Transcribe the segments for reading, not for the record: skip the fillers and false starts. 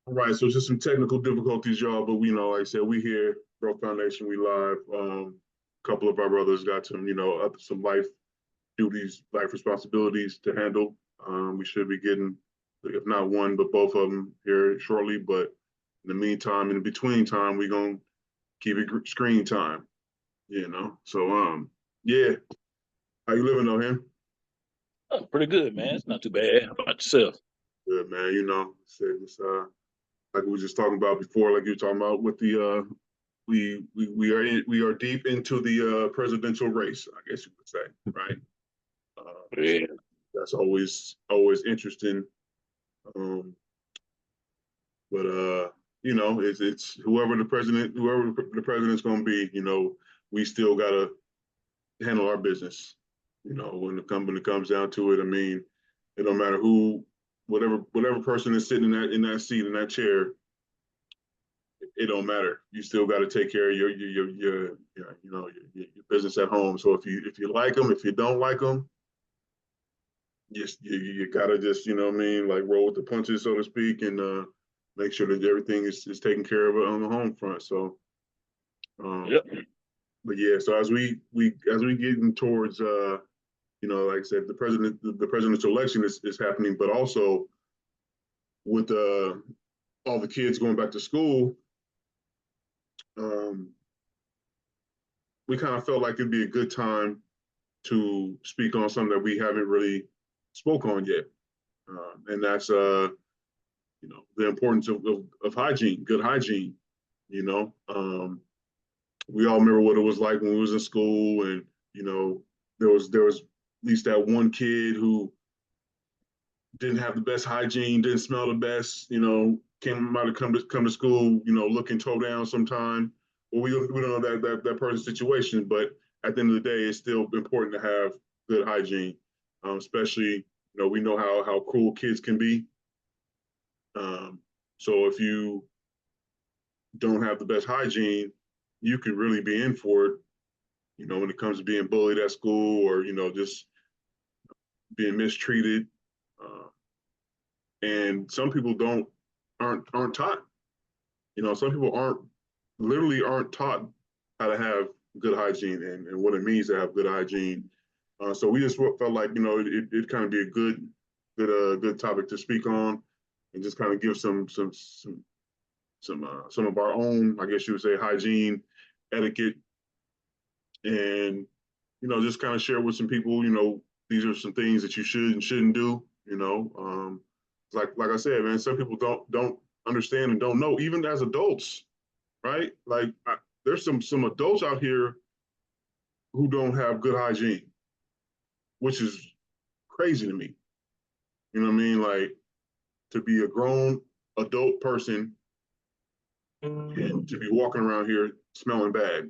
All right, so just some technical difficulties, y'all, but we know, like I said, we here, Bro Foundation, we live. A couple of our brothers got some, some life duties, life responsibilities to handle. We should be getting, if not one, but both of them here shortly. But in the meantime, in between time, we gonna keep it screen time, So, yeah, how you living though, him? Oh, pretty good, man. It's not too bad. How about yourself? Good, man. Like we were just talking about before, like you were talking about with the we are deep into the presidential race, I guess you could say, right? So Yeah. that's always interesting. Um, but it's whoever the president's going to be. We still gotta handle our business. When it comes down to it, I mean, it don't matter whatever person is sitting in that seat in that chair, it don't matter. You still got to take care of your business at home. So if you like them, if you don't like them, you gotta just what I mean, like roll with the punches, so to speak, and make sure that everything is taken care of on the home front. So, um, Yep. but yeah, so as we getting towards like I said, the presidential election is happening, but also with all the kids going back to school, um, we kind of felt like it'd be a good time to speak on something that we haven't really spoke on yet, and that's the importance of hygiene, good hygiene. You know, we all remember what it was like when we was in school, and there was at least that one kid who didn't have the best hygiene, didn't smell the best. Might have come to school, looking toe down sometime. Well, we don't know that person's situation, but at the end of the day, it's still important to have good hygiene, especially we know how cruel kids can be. Um, so if you don't have the best hygiene, you can really be in for it. When it comes to being bullied at school or just being mistreated. Uh, and some people aren't taught. Some people aren't taught how to have good hygiene and what it means to have good hygiene. So we just felt like it kind of be a good topic to speak on, and just kind of give some of our own, I guess you would say, hygiene etiquette, and just kind of share with some people. These are some things that you should and shouldn't do. Like I said, man, some people don't understand and don't know, even as adults, right? Like there's some adults out here who don't have good hygiene, which is crazy to me. You know what I mean? Like to be a grown adult person and to be walking around here smelling bad,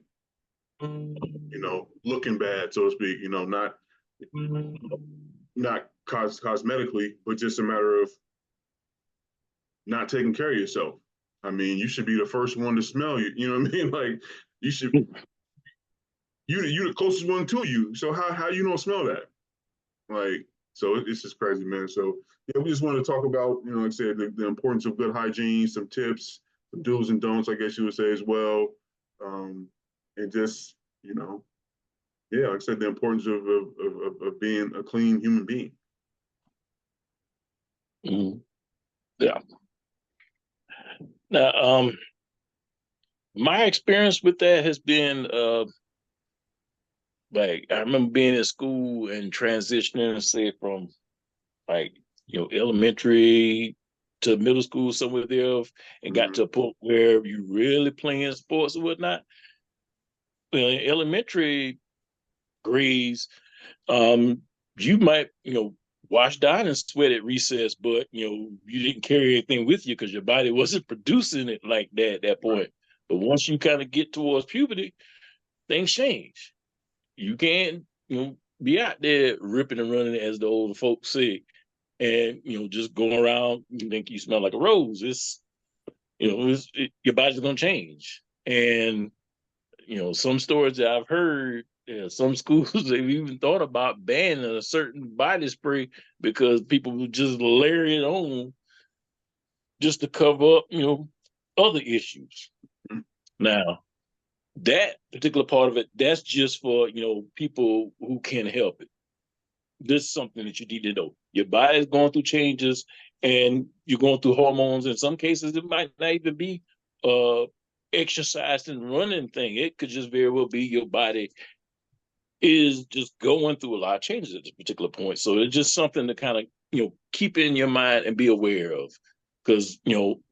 looking bad, so to speak. Not cosmetically, but just a matter of not taking care of yourself. I mean, you should be the first one to smell you. You know what I mean? Like you should you the closest one to you. So how you don't smell that? Like so it's just crazy, man. So yeah, we just wanted to talk about, like I said, the importance of good hygiene, some tips, some do's and don'ts, I guess you would say as well. And just, yeah, like I said, the importance of being a clean human being. Mhm. Yeah. Now, my experience with that has been like I remember being in school and transitioning, say, from like elementary to middle school somewhere there, and got Mm-hmm. to a point where you really playing sports or whatnot. Well, in elementary grades, um, you might wash down and sweat at recess, but you didn't carry anything with you because your body wasn't producing it like that at that Right. point. But once you kind of get towards puberty, things change. You can't be out there ripping and running as the older folks say, and just going around. You think you smell like a rose. Your body's gonna change. And some stories that I've heard, some schools they've even thought about banning a certain body spray because people would just layer it on just to cover up, other issues. Mhm. Now, that particular part of it, that's just for, people who can help it. This is something that you need to know. Your body is going through changes and you're going through hormones. In some cases, it might not even be exercise and running thing. It could just very well be your body is just going through a lot of changes at this particular point. So it's just something to kind of, keep in your mind and be aware of. Because,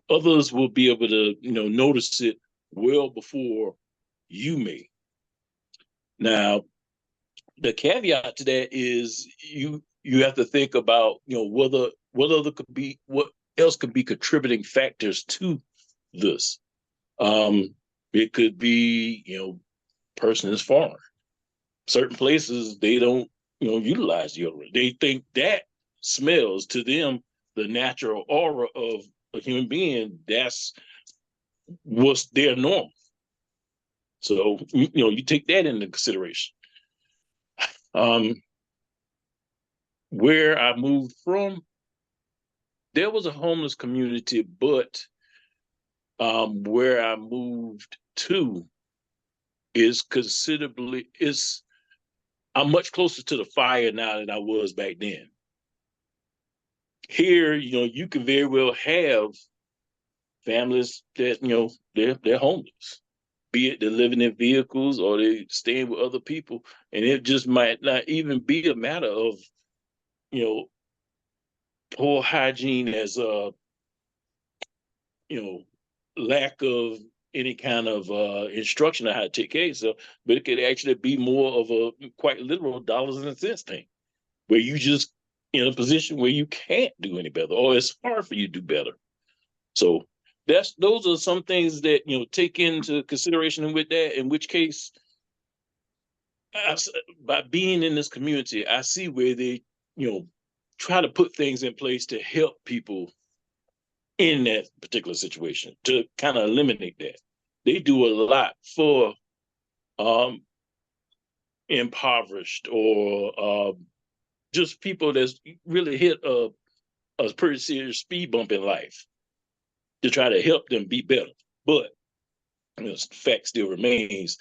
others will be able to, notice it well before you may. Now, the caveat to that is you have to think about, what other could be what else could be contributing factors to this. It could be, person is foreign. Certain places they don't, utilize deodorant. They think that smells to them the natural aura of a human being. That's what's their norm. So you take that into consideration. Um, where I moved from, there was a homeless community, but where I moved to is considerably is I'm much closer to the fire now than I was back then. Here, you can very well have families that, they're homeless, be it they're living in vehicles or they staying with other people. And it just might not even be a matter of, you know, poor hygiene as you know, lack of any kind of instruction on how to take care of yourself, but it could actually be more of a quite literal dollars and cents thing, where you just in a position where you can't do any better, or it's hard for you to do better. So those are some things that take into consideration with that. In which case, by being in this community, I see where they try to put things in place to help people in that particular situation to kind of eliminate that. They do a lot for um, impoverished or just people that's really hit a pretty serious speed bump in life to try to help them be better. But the fact still remains,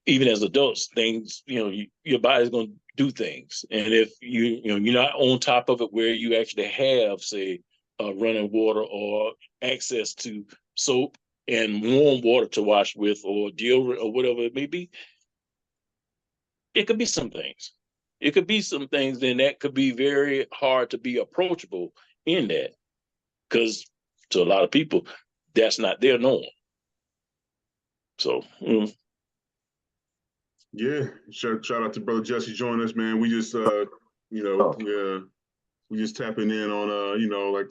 even as adults, things, your body's going to do things. And if you're not on top of it where you actually have, say, running water or access to soap and warm water to wash with or deodorant or whatever it may be, it could be some things. It could be some things, then that could be very hard to be approachable in that. Because to a lot of people, that's not their norm. So, Yeah, shout out to brother Jesse joining us, man. We just we just tapping in on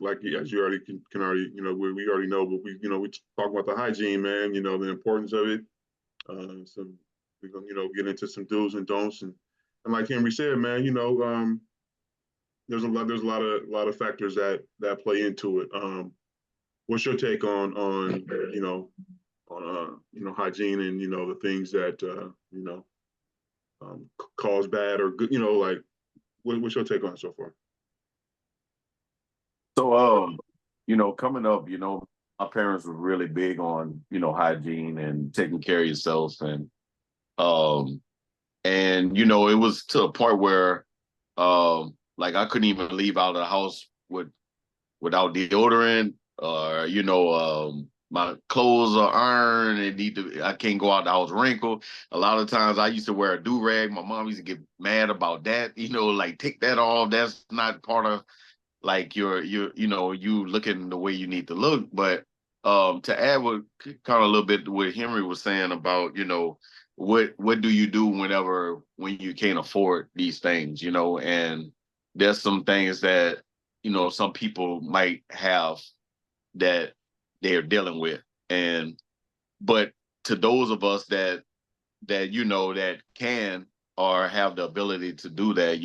like as you already can already we already know, but we talk about the hygiene, man. The importance of it. Some we're gonna get into some do's and don'ts, and like Henry said, man, there's a lot of factors that play into it. What's your take on hygiene and the things that cause bad or good, like what's your take on it so far? So, coming up, my parents were really big on, hygiene and taking care of yourself. Um, it was to a point where, like I couldn't even leave out of the house without deodorant or, my clothes are ironed and I can't go out the house wrinkled. A lot of times I used to wear a do-rag. My mom used to get mad about that, like take that off. That's not part of like you looking the way you need to look. But to add what kind of a little bit to what Henry was saying about what do you do when you can't afford these things, and there's some things that some people might have that they're dealing with. But to those of us that can or have the ability to do that,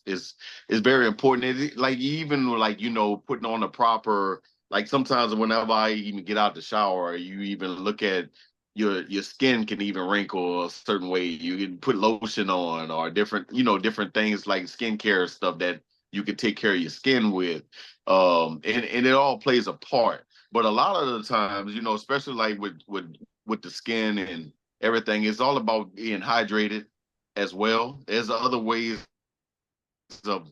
it's very important. Like even like putting on the proper, like sometimes whenever I even get out the shower, you even look at your skin can even wrinkle a certain way. You can put lotion on or different things like skincare stuff that you can take care of your skin with. And it all plays a part. But a lot of the times, you know, especially like with the skin and everything, it's all about being hydrated as well. There's other ways of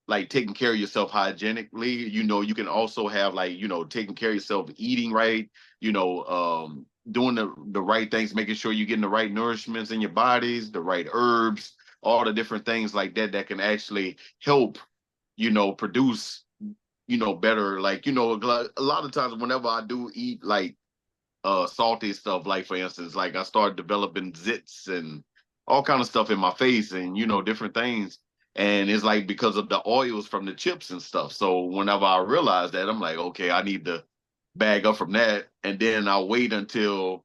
like taking care of yourself hygienically. You know, you can also have like, you know, taking care of yourself, eating right, you know, doing the right things, making sure you're getting the right nourishments in your bodies, the right herbs, all the different things like that that can actually help, you know, produce, you know, better. Like, you know, a lot of times whenever I do eat like salty stuff, like for instance, like I started developing zits and all kind of stuff in my face and, you know, different things. And it's like because of the oils from the chips and stuff. So whenever I realize that, I'm like, okay, I need to bag up from that. And then I'll wait until,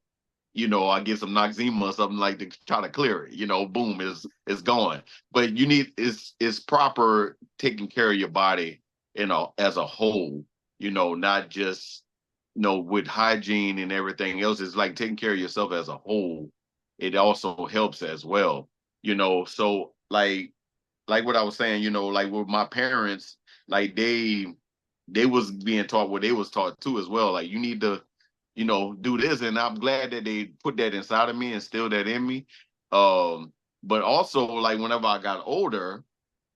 you know, I get some Noxzema or something like to try to clear it. You know, boom, it's gone. But you need it's proper taking care of your body, you know, as a whole, you know, not just, you know, with hygiene and everything else. It's like taking care of yourself as a whole. It also helps as well, you know. So like what I was saying, you know, like with my parents, like they was being taught what they was taught too as well. Like you need to, you know, do this. And I'm glad that they put that inside of me and instilled that in me. But also like whenever I got older,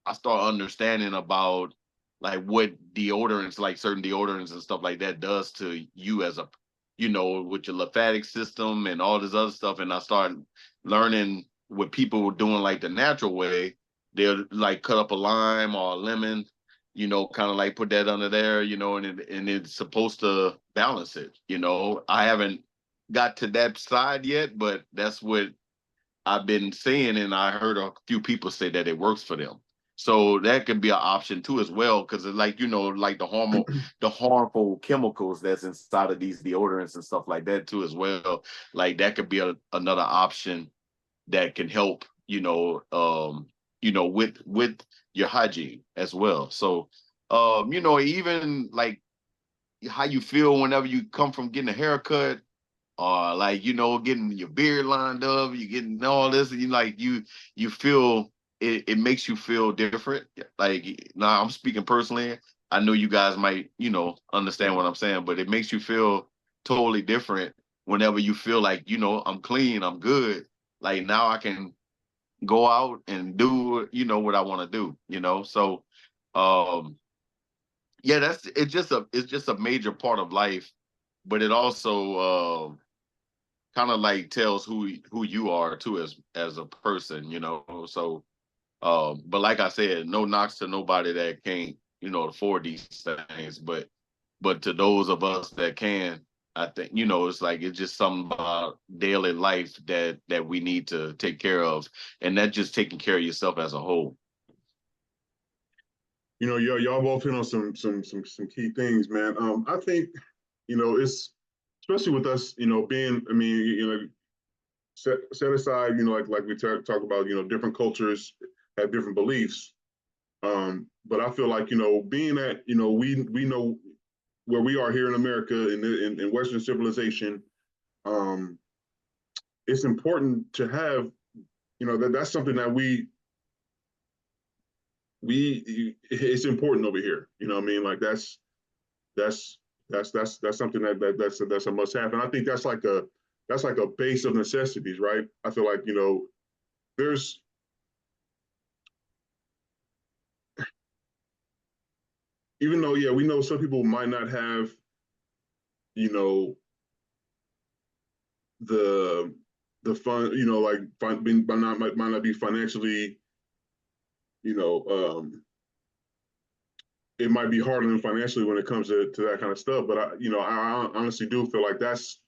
I started understanding about like what deodorants, like certain deodorants and stuff like that does to you as a, you know, with your lymphatic system and all this other stuff. And I started learning what people were doing like the natural way. They'll like cut up a lime or a lemon, you know, kind of like put that under there, you know, and it's supposed to balance it. You know, I haven't got to that side yet, but that's what I've been seeing, and I heard a few people say that it works for them. So that could be an option too as well, because like, you know, like the harmful chemicals that's inside of these deodorants and stuff like that too as well. Like that could be another option that can help, you know, with your hygiene as well. So you know, even like how you feel whenever you come from getting a haircut, or like, you know, getting your beard lined up, you getting all this, and you feel it makes you feel different. Like now I'm speaking personally. I know you guys might, you know, understand what I'm saying, but it makes you feel totally different whenever you feel like, you know, I'm clean, I'm good. Like now I can go out and do, you know, what I want to do, you know. So um yeah, it's just a major part of life, but it also kind of like tells who you are too as a person, you know. So but like I said, no knocks to nobody that can't, you know, afford these things, but to those of us that can, I think, you know, it's like it's just something about daily life that we need to take care of, and that's just taking care of yourself as a whole. You know, y'all both hit on some key things, man. I think, you know, it's especially with us, you know, being, I mean, you know, set aside, you know, like we talk about, you know, different cultures have different beliefs. But I feel like, you know, being that, you know, we know where we are here in America in Western civilization, um, it's important to have, you know, that's something that it's important over here. You know what I mean? Like that's that's something that's a must have. And I think that's like a base of necessities, right? I feel like, you know, there's even though, yeah, we know some people might not have, you know, the fun, you know, like might not be financially, you know, it might be harder than financially when it comes to that kind of stuff. But you know, I honestly do feel like that's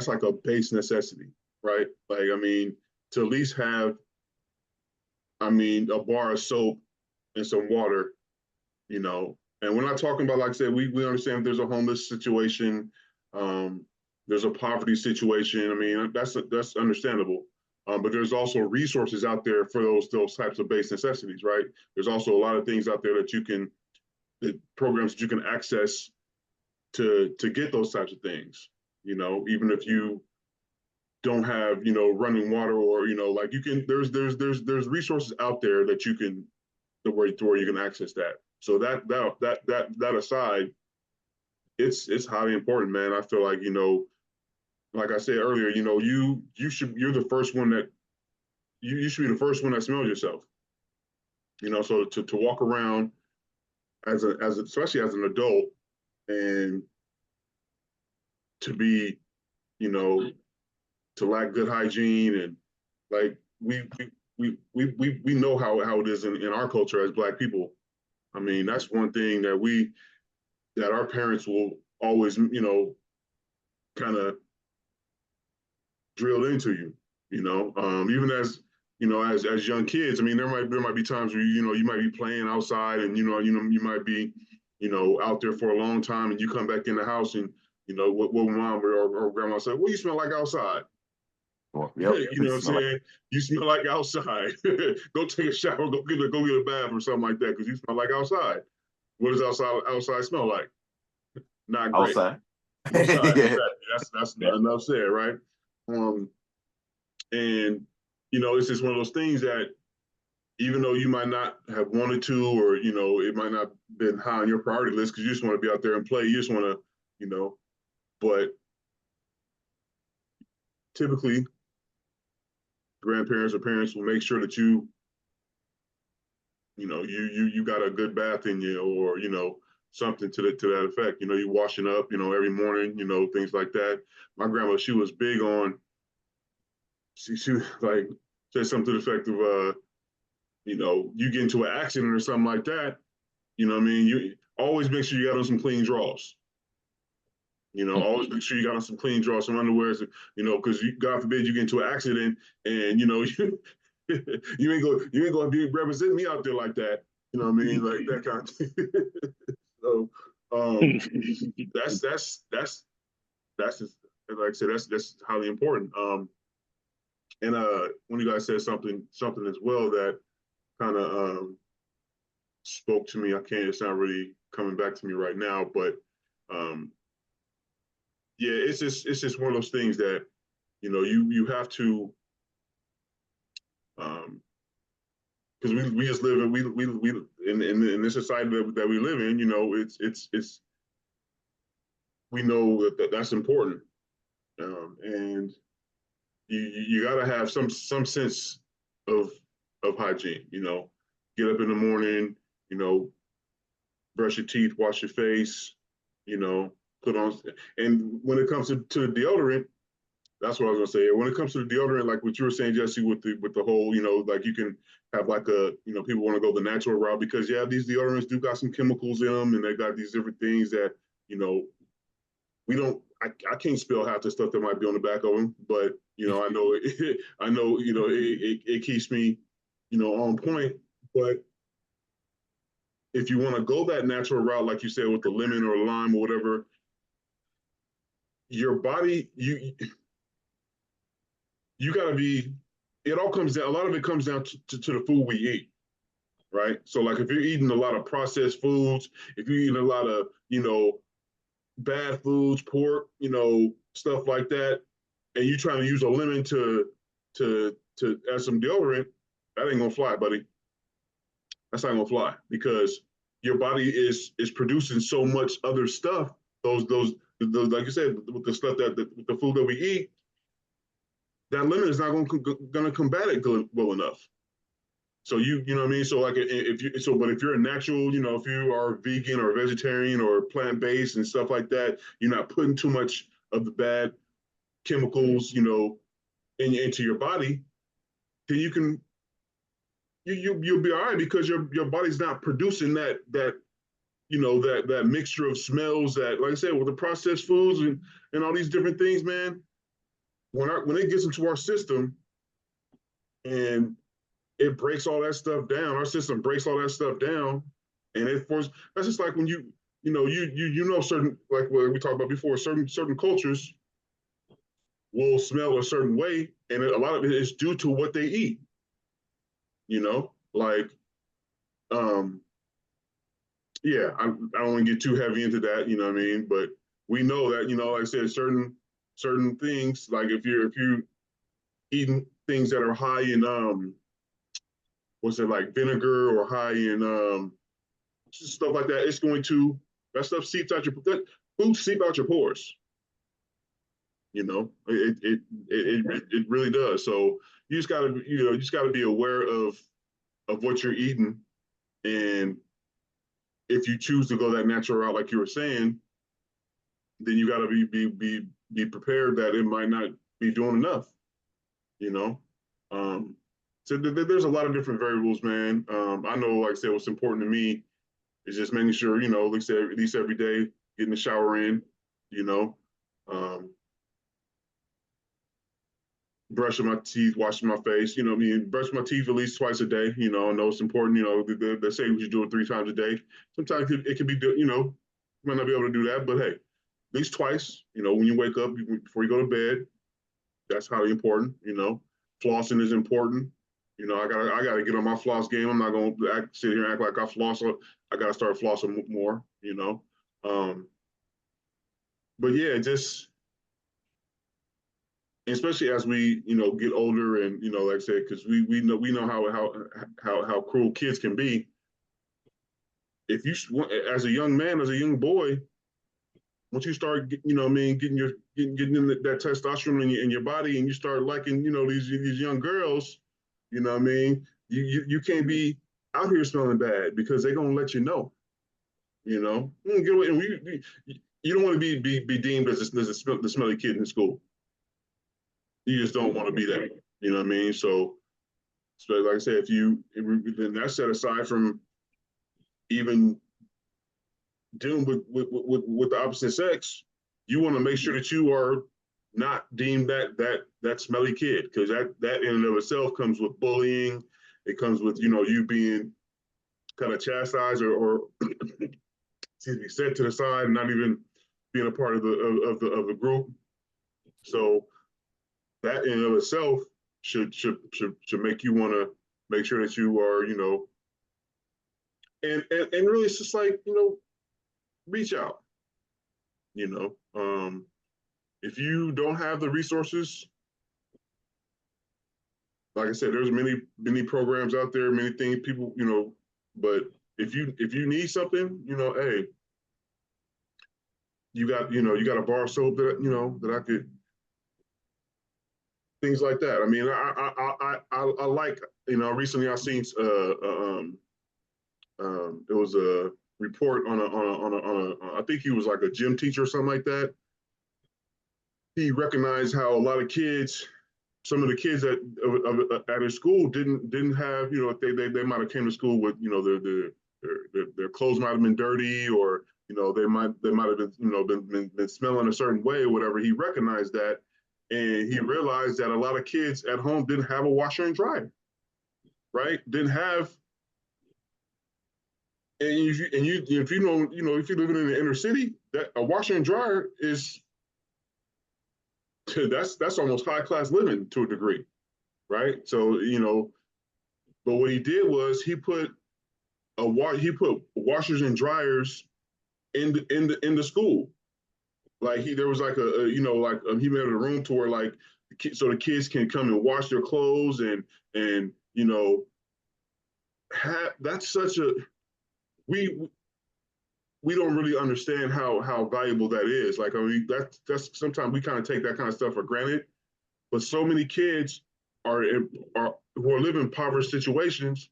like a base necessity, right? Like, I mean, to at least have, I mean, a bar of soap and some water, you know. And we're not talking about, like I said, we understand there's a homeless situation, um, there's a poverty situation. I mean, that's understandable. But there's also resources out there for those types of base necessities, right? There's also a lot of things out there that you can, the programs that you can access to get those types of things. You know, even if you don't have, you know, running water, or, you know, like you can, there's resources out there that you can, to where you can access that. So that aside, it's highly important, man. I feel like, like I said earlier, you're the first one that you should be the first one that smells yourself. So to walk around especially as an adult and to be, you know, to lack good hygiene and like we know how it is in our culture as Black people. I mean, that's one thing that our parents will always, kind of drilled into you, even as as young kids. I mean, there might be times where you might be playing outside and you might be out there for a long time and you come back in the house and what mom or grandma said, "What do you smell like outside?" Well, yep. You know what I'm saying? You smell like outside. Go take a shower. Go get a bath or something like that because you smell like outside. What does outside smell like? Not great. Outside. Outside. Yeah. Exactly. That's enough said, right? And it's just one of those things that even though you might not have wanted to, or it might not have been high on your priority list because you just want to be out there and play. You just want to, but typically grandparents or parents will make sure that you got a good bath in you, or something to that effect. You washing up, every morning, things like that. My grandma, she was big on. She like said something to the effect of, you get into an accident or something like that. You know what I mean? You always make sure you got on some clean drawers. Always make sure you got on some clean drawers, some underwear, because God forbid you get into an accident and you ain't gonna be representing me out there like that. You know what I mean? Like that kind of thing. So that's just, like I said, that's highly important. And when you guys said something as well that kind of spoke to me, it's not really coming back to me right now, but yeah, it's just one of those things that you have to, because we just live in we in this society that we live in. It's we know that's important, and you got to have some sense of hygiene. Get up in the morning, you know, brush your teeth, wash your face, put on. And when it comes to the deodorant, that's what I was gonna say. When it comes to the deodorant, like what you were saying, Jesse, with the whole, like you can have like people want to go the natural route because yeah, these deodorants do got some chemicals in them, and they got these different things that we don't. I can't spell half the stuff that might be on the back of them, but I know I know it keeps me on point. But if you want to go that natural route, like you said, with the lemon or lime or whatever, your body you got to be. It all comes down. A lot of it comes down to the food we eat, right? So like if you're eating a lot of processed foods, if you're eating a lot of bad foods, pork, stuff like that, and you trying to use a lemon to add some deodorant, that ain't gonna fly, buddy. That's not gonna fly because your body is producing so much other stuff. Those like you said, with the stuff with the food that we eat, that lemon is not gonna combat it well enough. So you know what I mean. So like but if you're a natural, if you are vegan or vegetarian or plant based and stuff like that, you're not putting too much of the bad chemicals, into your body, then you'll be all right because your body's not producing that that mixture of smells that, like I said, with the processed foods and all these different things, man. When it gets into our system and it breaks all that stuff down, our system breaks all that stuff down, and it forces. That's just like when certain, like what we talked about before, certain cultures will smell a certain way, and a lot of it is due to what they eat. Like yeah, I don't want to get too heavy into that, you know what I mean? But we know that, like I said, certain things, like if you eating things that are high in what's it like vinegar or high in stuff like that. It's going to that stuff seeps out that food seep out your pores. You know, it really does. So you just gotta you just gotta be aware of what you're eating, and if you choose to go that natural route, like you were saying, then you gotta be prepared that it might not be doing enough. You know, um, so there's a lot of different variables, man. I know, like I said, what's important to me is just making sure, at least every day, getting the shower in, you know, um, brushing my teeth, washing my face, I mean, brush my teeth at least twice a day. I know it's important, they say we should do it 3 times a day. Sometimes it can be, you might not be able to do that, but hey, at least twice, when you wake up, before you go to bed, that's highly important, flossing is important. I gotta get on my floss game. I'm not gonna sit here and act like I floss. I gotta start flossing more, Um, but yeah, just especially as we, get older and, like I said, because we know how cruel kids can be. If you as a young man, as a young boy, once you start, I mean, getting in that testosterone in your body, and you start liking, these young girls, what I mean, you can't be out here smelling bad because they're gonna let you know. Get away, and you don't want to be deemed as the smelly kid in school. You just don't want to be that. You know what I mean? So like I said, then that's set aside from even dealing with the opposite sex, you want to make sure that you are not deemed that smelly kid, because that in and of itself comes with bullying. It comes with you being kind of chastised or excuse me, set to the side and not even being a part of the group. So that in and of itself should make you want to make sure that you are and really it's just like reach out. You know, if you don't have the resources, like I said, there's many programs out there, many things people, but if you need something, hey, you got a bar of soap that I could things like that. I mean, I like recently I seen it was a report on a I think he was like a gym teacher or something like that. He recognized how a lot of kids, some of the kids at his school didn't have, they might have came to school with, their clothes might have been dirty, or they might have been, been smelling a certain way or whatever. He recognized that, and he realized that a lot of kids at home didn't have a washer and dryer, right? Didn't have, and if you know, if you're living in the inner city, that a washer and dryer is that's almost high class living to a degree, right? So but what he did was he put washers and dryers in the school. Like there was like he made a room to where like so the kids can come and wash their clothes and that's such a we we don't really understand how valuable that is. Like I mean that's sometimes we kind of take that kind of stuff for granted, but so many kids are are who are living poverty situations,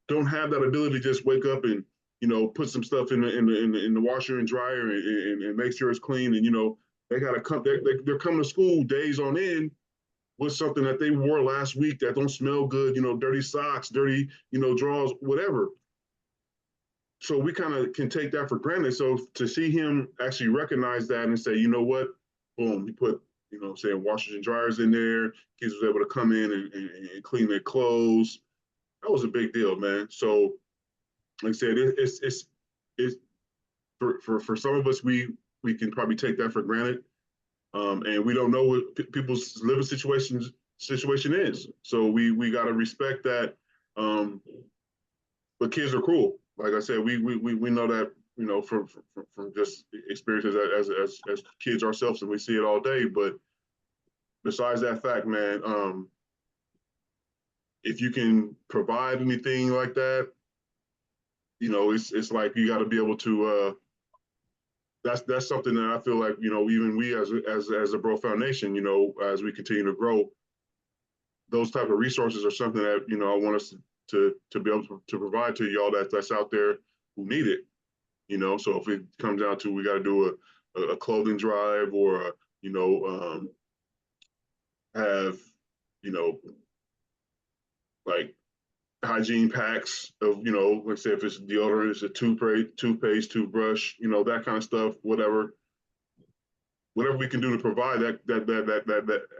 don't have that ability to just wake up and put some stuff in the washer and dryer and make sure it's clean. And they gotta come. They're coming to school days on end with something that they wore last week that don't smell good. Dirty socks, dirty drawers, whatever. So we kind of can take that for granted. So to see him actually recognize that and say, you know what, boom, he put, saying washers and dryers in there. Kids was able to come in and clean their clothes. That was a big deal, man. So like I said, it's for some of us, we can probably take that for granted. And we don't know what people's living situation is. So we got to respect that. But kids are cruel. Like I said, we know that from just experiences as kids ourselves, and we see it all day. But besides that fact, man, if you can provide anything like that, it's like you got to be able to. That's something that I feel like even we as a Bro Foundation, as we continue to grow, those type of resources are something that I want us to be able to provide to y'all that's out there who need it. So if it comes down to we got to do a clothing drive or have like hygiene packs of let's say if it's deodorant, it's a toothpaste, toothbrush, that kind of stuff, whatever we can do to provide that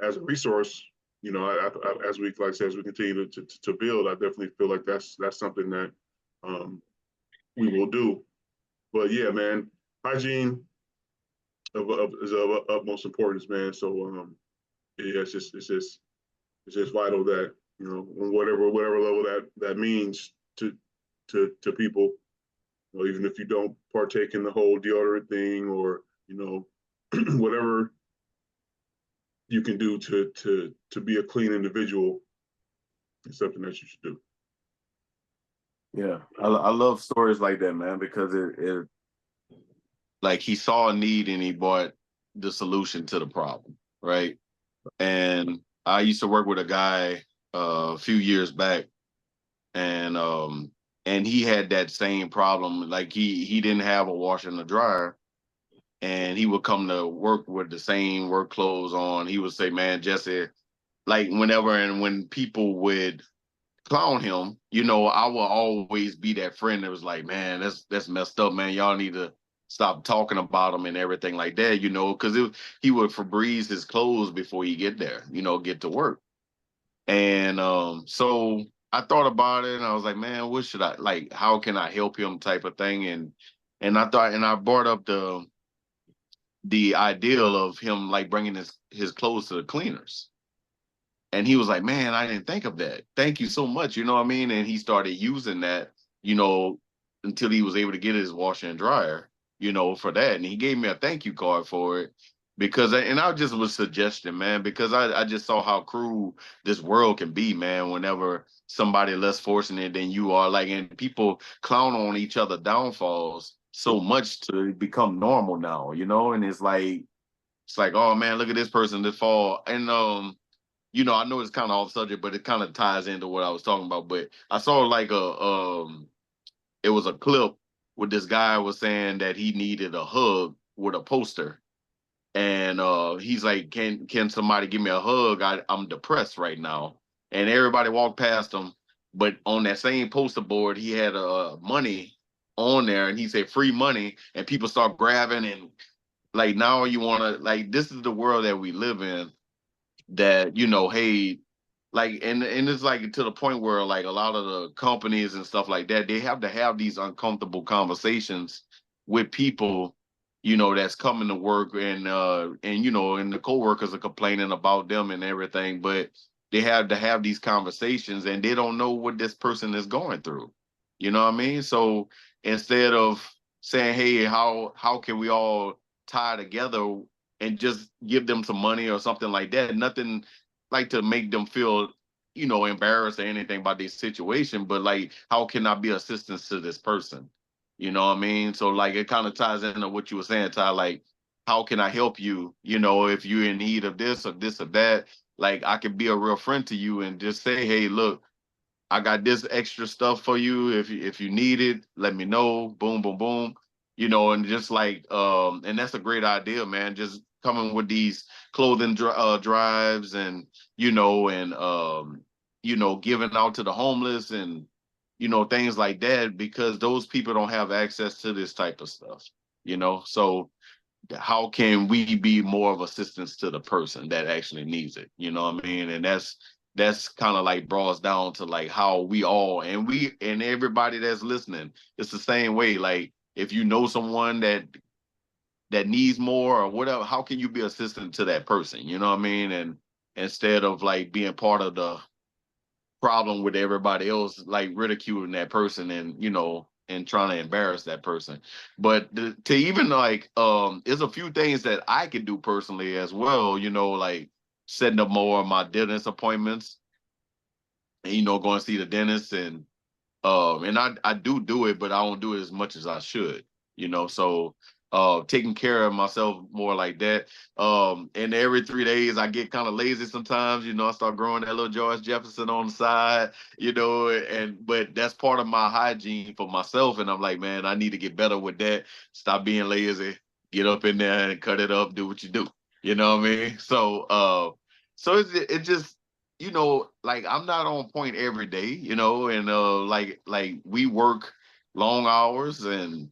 as a resource. As we like I said, as we continue to build, I definitely feel like that's something that we will do. But yeah, man, hygiene is of utmost importance, man. So yeah, it's just vital that on whatever level that means to people. Even if you don't partake in the whole deodorant thing, or whatever you can do to be a clean individual, it's something that you should do. Yeah, I love stories like that, man, because it like he saw a need and he brought the solution to the problem, right? And I used to work with a guy a few years back, and he had that same problem. Like he didn't have a washer and a dryer, and he would come to work with the same work clothes on. He would say, "Man, Jesse," like whenever and when people would clown him, I will always be that friend that was like, "Man, that's messed up, man. Y'all need to stop talking about him and everything like that," because he would Febreze his clothes before he get there, get to work. And so I thought about it, and I was like, "Man, what should I like? How can I help him?" Type of thing, and I brought up the ideal of him like bringing his clothes to the cleaners. And he was like, "Man, I didn't think of that. Thank you so much." You know what I mean? And he started using that, until he was able to get his washer and dryer, for that. And he gave me a thank you card for it because, and I just was suggesting, man, because I just saw how cruel this world can be, man, whenever somebody less fortunate than you are, like, and people clown on each other downfalls so much to become normal now, and it's like, oh man, look at this person that fall. And I know it's kind of off subject, but it kind of ties into what I was talking about. But I saw like it was a clip where this guy was saying that he needed a hug with a poster, and he's like, "Can somebody give me a hug? I'm depressed right now." And everybody walked past him, but on that same poster board, he had money on there, and he said free money, and people start grabbing and like now you want to like this is the world that we live in that hey, like and it's like to the point where like a lot of the companies and stuff like that, they have to have these uncomfortable conversations with people that's coming to work, and the coworkers are complaining about them and everything, but they have to have these conversations and they don't know what this person is going through, you know what I mean? So instead of saying, "Hey, how can we all tie together and just give them some money or something like that," nothing like to make them feel embarrassed or anything about this situation, but like, how can I be assistance to this person? You know what I mean? So like it kind of ties into what you were saying, Ty, like, how can I help you? If you're in need of this or this or that, like I could be a real friend to you and just say, "Hey, look, I got this extra stuff for you. If you need it, let me know." Boom, boom, boom. And just like and that's a great idea, man. Just coming with these clothing drives and giving out to the homeless and things like that, because those people don't have access to this type of stuff. So how can we be more of assistance to the person that actually needs it? You know what I mean? And that's kind of like brought down to like how we all and everybody that's listening, it's the same way. Like if you know someone that needs more or whatever, how can you be assistant to that person? You know what I mean? And instead of like being part of the problem with everybody else, like ridiculing that person and trying to embarrass that person. But to even like there's a few things that I could do personally as well, like setting up more of my dentist appointments. and go and see the dentist, and I do it, but I don't do it as much as I should, so taking care of myself more like that. And every 3 days I get kind of lazy sometimes, I start growing that little George Jefferson on the side, but that's part of my hygiene for myself. And I'm like, man, I need to get better with that. Stop being lazy, get up in there and cut it up, do what you do. You know what I mean? So it just, like I'm not on point every day, and like we work long hours, and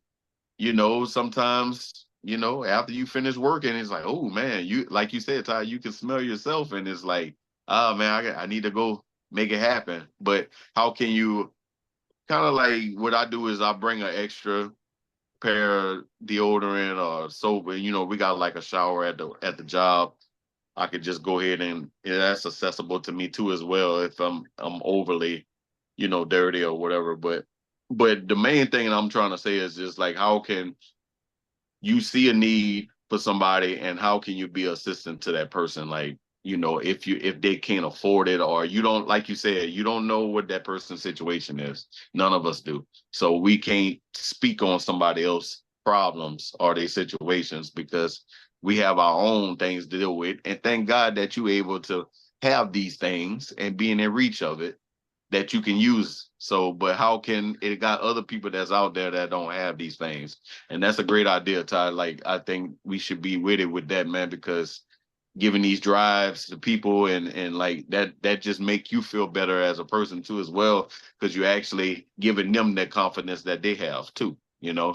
sometimes, after you finish working, it's like, oh man, you, like you said, Ty, you can smell yourself, and it's like, oh man, I need to go make it happen. But how can you kind of like, what I do is I bring an extra pair of deodorant or soap, and we got like a shower at the job. I could just go ahead and that's accessible to me too as well if I'm overly, dirty or whatever. But the main thing I'm trying to say is just like, how can you see a need for somebody, and how can you be assistant to that person? Like, if they can't afford it, or you don't, like you said, you don't know what that person's situation is. None of us do. So we can't speak on somebody else's problems or their situations, because we have our own things to deal with. And thank God that you're able to have these things and be in reach of it, that you can use. So, but how can it got other people that's out there that don't have these things? And that's a great idea, Ty. Like, I think we should be with it with that, man, because giving these drives to people, and like that just make you feel better as a person too as well, because you're actually giving them that confidence that they have too,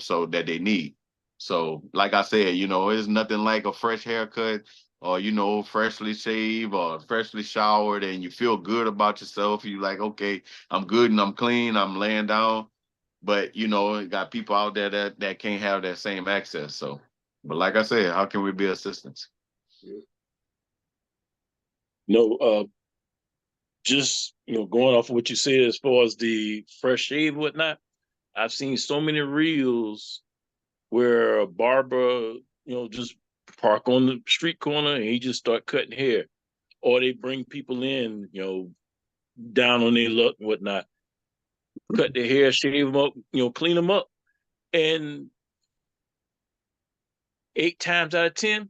so that they need. So like I said, it's nothing like a fresh haircut, or freshly shaved or freshly showered, and you feel good about yourself. You like, okay, I'm good and I'm clean, I'm laying down. But got people out there that can't have that same access. So, but like I said, how can we be assistants? No, just going off of what you said as far as the fresh shave and whatnot, I've seen so many reels where a barber, just park on the street corner and he just start cutting hair, or they bring people in, down on their luck and whatnot, cut their hair, shave them up, clean them up, and 8 times out of 10,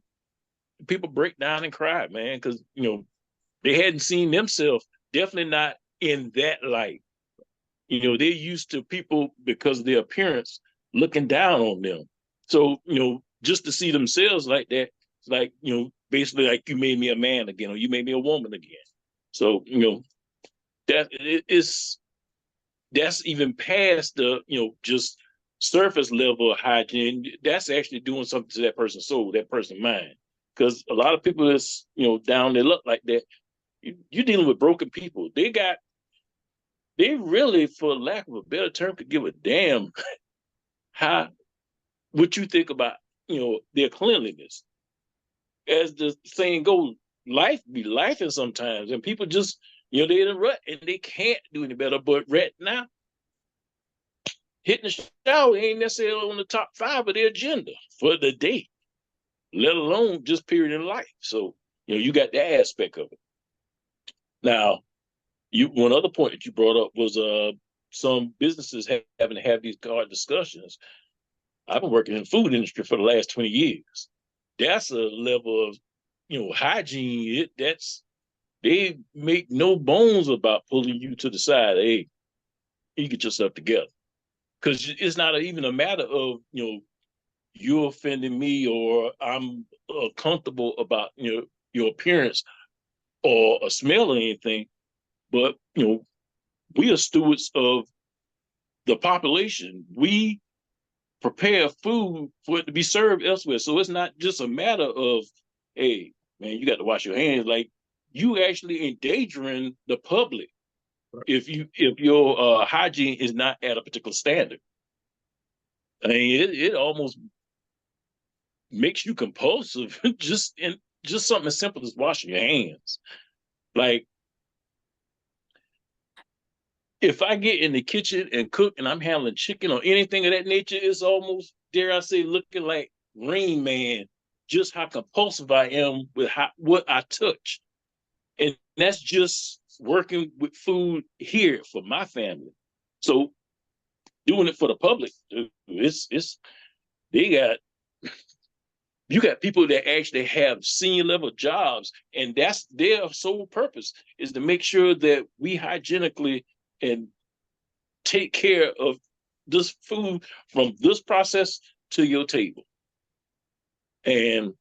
people break down and cry, man, because they hadn't seen themselves, definitely not in that light. They're used to people, because of their appearance, looking down on them. So, just to see themselves like that, it's like, basically like, you made me a man again, or you made me a woman again. So, that it is, that's even past the, just surface level of hygiene. That's actually doing something to that person's soul, that person's mind. Because a lot of people that's, down their luck like that, you're dealing with broken people. They really, for lack of a better term, could give a damn how, what you think about, their cleanliness. As the saying goes, life be life, and sometimes, and people just, they're in a rut and they can't do any better. But right now, hitting the shower ain't necessarily on the top 5 of their agenda for the day, let alone just period in life. So, you got that aspect of it. Now, one other point that you brought up was some businesses having to have these hard discussions. I've been working in the food industry for the last 20 years. That's a level of, hygiene. They make no bones about pulling you to the side. Hey, you get yourself together. Because it's not even a matter of, you're offending me, or I'm comfortable about, your appearance or a smell or anything. But, we are stewards of the population. We prepare food for it to be served elsewhere. So it's not just a matter of, hey, man, you got to wash your hands. Like, you actually endangering the public if your hygiene is not at a particular standard. I mean, it almost makes you compulsive just something as simple as washing your hands. Like, if I get in the kitchen and cook and I'm handling chicken or anything of that nature, it's almost, dare I say, looking like Rain Man, just how compulsive I am with what I touch. And that's just working with food here for my family. So doing it for the public, it's they got you got people that actually have senior level jobs, and that's their sole purpose is to make sure that we hygienically and take care of this food from this process to your table. And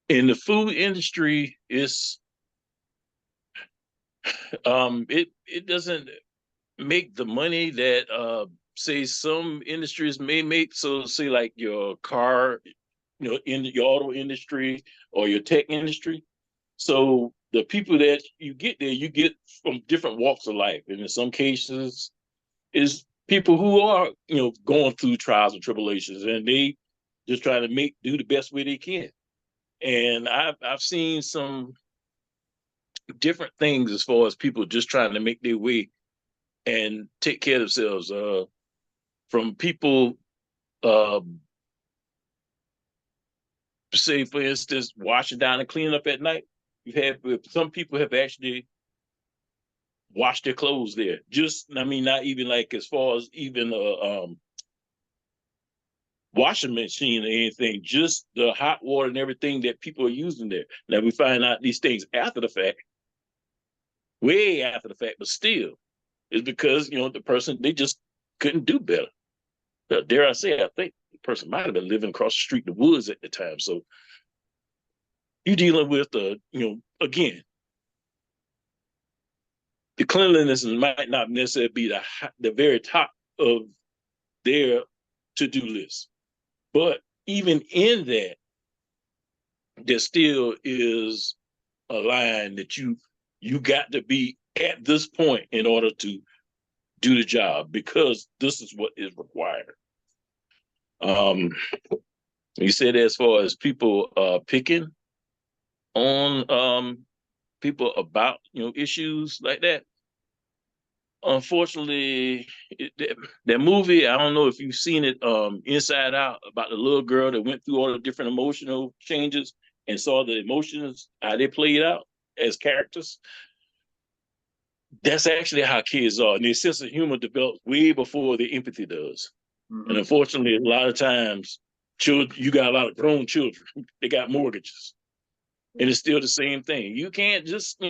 in the food industry, it doesn't make the money that say some industries may make. So say like your car, in your auto industry or your tech industry. So the people that you get there, you get from different walks of life. And in some cases is people who are, going through trials and tribulations, and they just trying to do the best way they can. And I've seen some different things as far as people just trying to make their way and take care of themselves. From people, uh, say for instance, washing down and cleaning up at night. You've had some people have actually washed their clothes there. Just, I mean, not even like as far as even washing machine or anything, just the hot water and everything that people are using there. Now we find out these things after the fact, way after the fact, but still, it's because the person, they just couldn't do better. But dare I say, I think the person might have been living across the street in the woods at the time. So you're dealing with again, the cleanliness might not necessarily be the very top of their to-do list. But even in that, there still is a line that you got to be at this point in order to do the job, because this is what is required. You said as far as people picking on people about issues like that. Unfortunately, that movie, I don't know if you've seen it, Inside Out, about the little girl that went through all the different emotional changes and saw the emotions, how they played out as characters. That's actually how kids are. And their sense of humor develops way before their empathy does. Mm-hmm. And unfortunately, a lot of times, children, you got a lot of grown children, they got mortgages. And it's still the same thing. You can't just,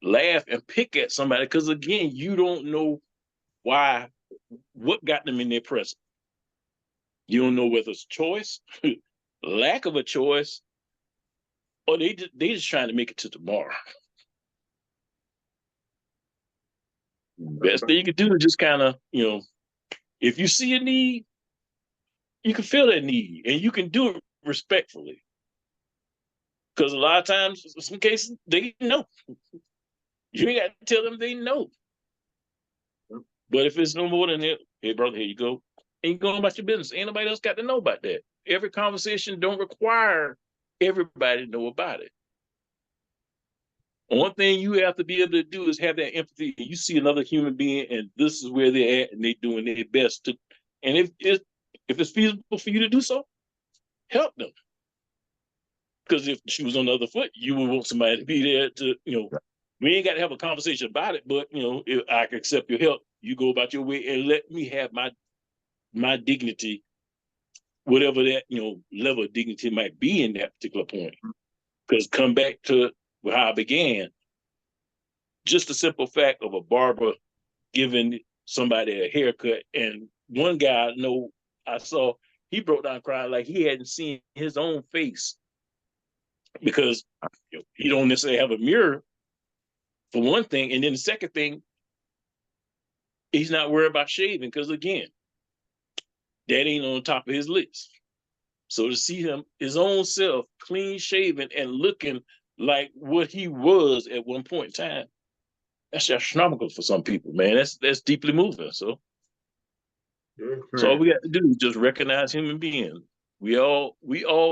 laugh and pick at somebody, because again, you don't know what got them in their present. You don't know whether it's choice, lack of a choice, or they just trying to make it to tomorrow. Best thing you can do is just kind of, if you see a need, you can feel that need, and you can do it respectfully. Because a lot of times, in some cases, they know. You ain't got to tell them they know. But if it's no more than it, hey, brother, here you go. Ain't going about your business. Ain't nobody else got to know about that. Every conversation don't require everybody to know about it. One thing you have to be able to do is have that empathy. You see another human being, and this is where they're at, and they're doing their best to. And if it's feasible for you to do so, help them. Because if she was on the other foot, you would want somebody to be there to, we ain't got to have a conversation about it, but, if I can accept your help, you go about your way and let me have my dignity, whatever that, level of dignity might be in that particular point. Because come back to how I began, just the simple fact of a barber giving somebody a haircut. And one guy I saw, he broke down crying like he hadn't seen his own face, because he don't necessarily have a mirror, for one thing. And then the second thing, he's not worried about shaving, because again, that ain't on top of his list. So to see him, his own self, clean shaven and looking like what he was at one point in time, that's astronomical for some people, man. That's deeply moving. So, so all we got to do is just recognize human beings. We all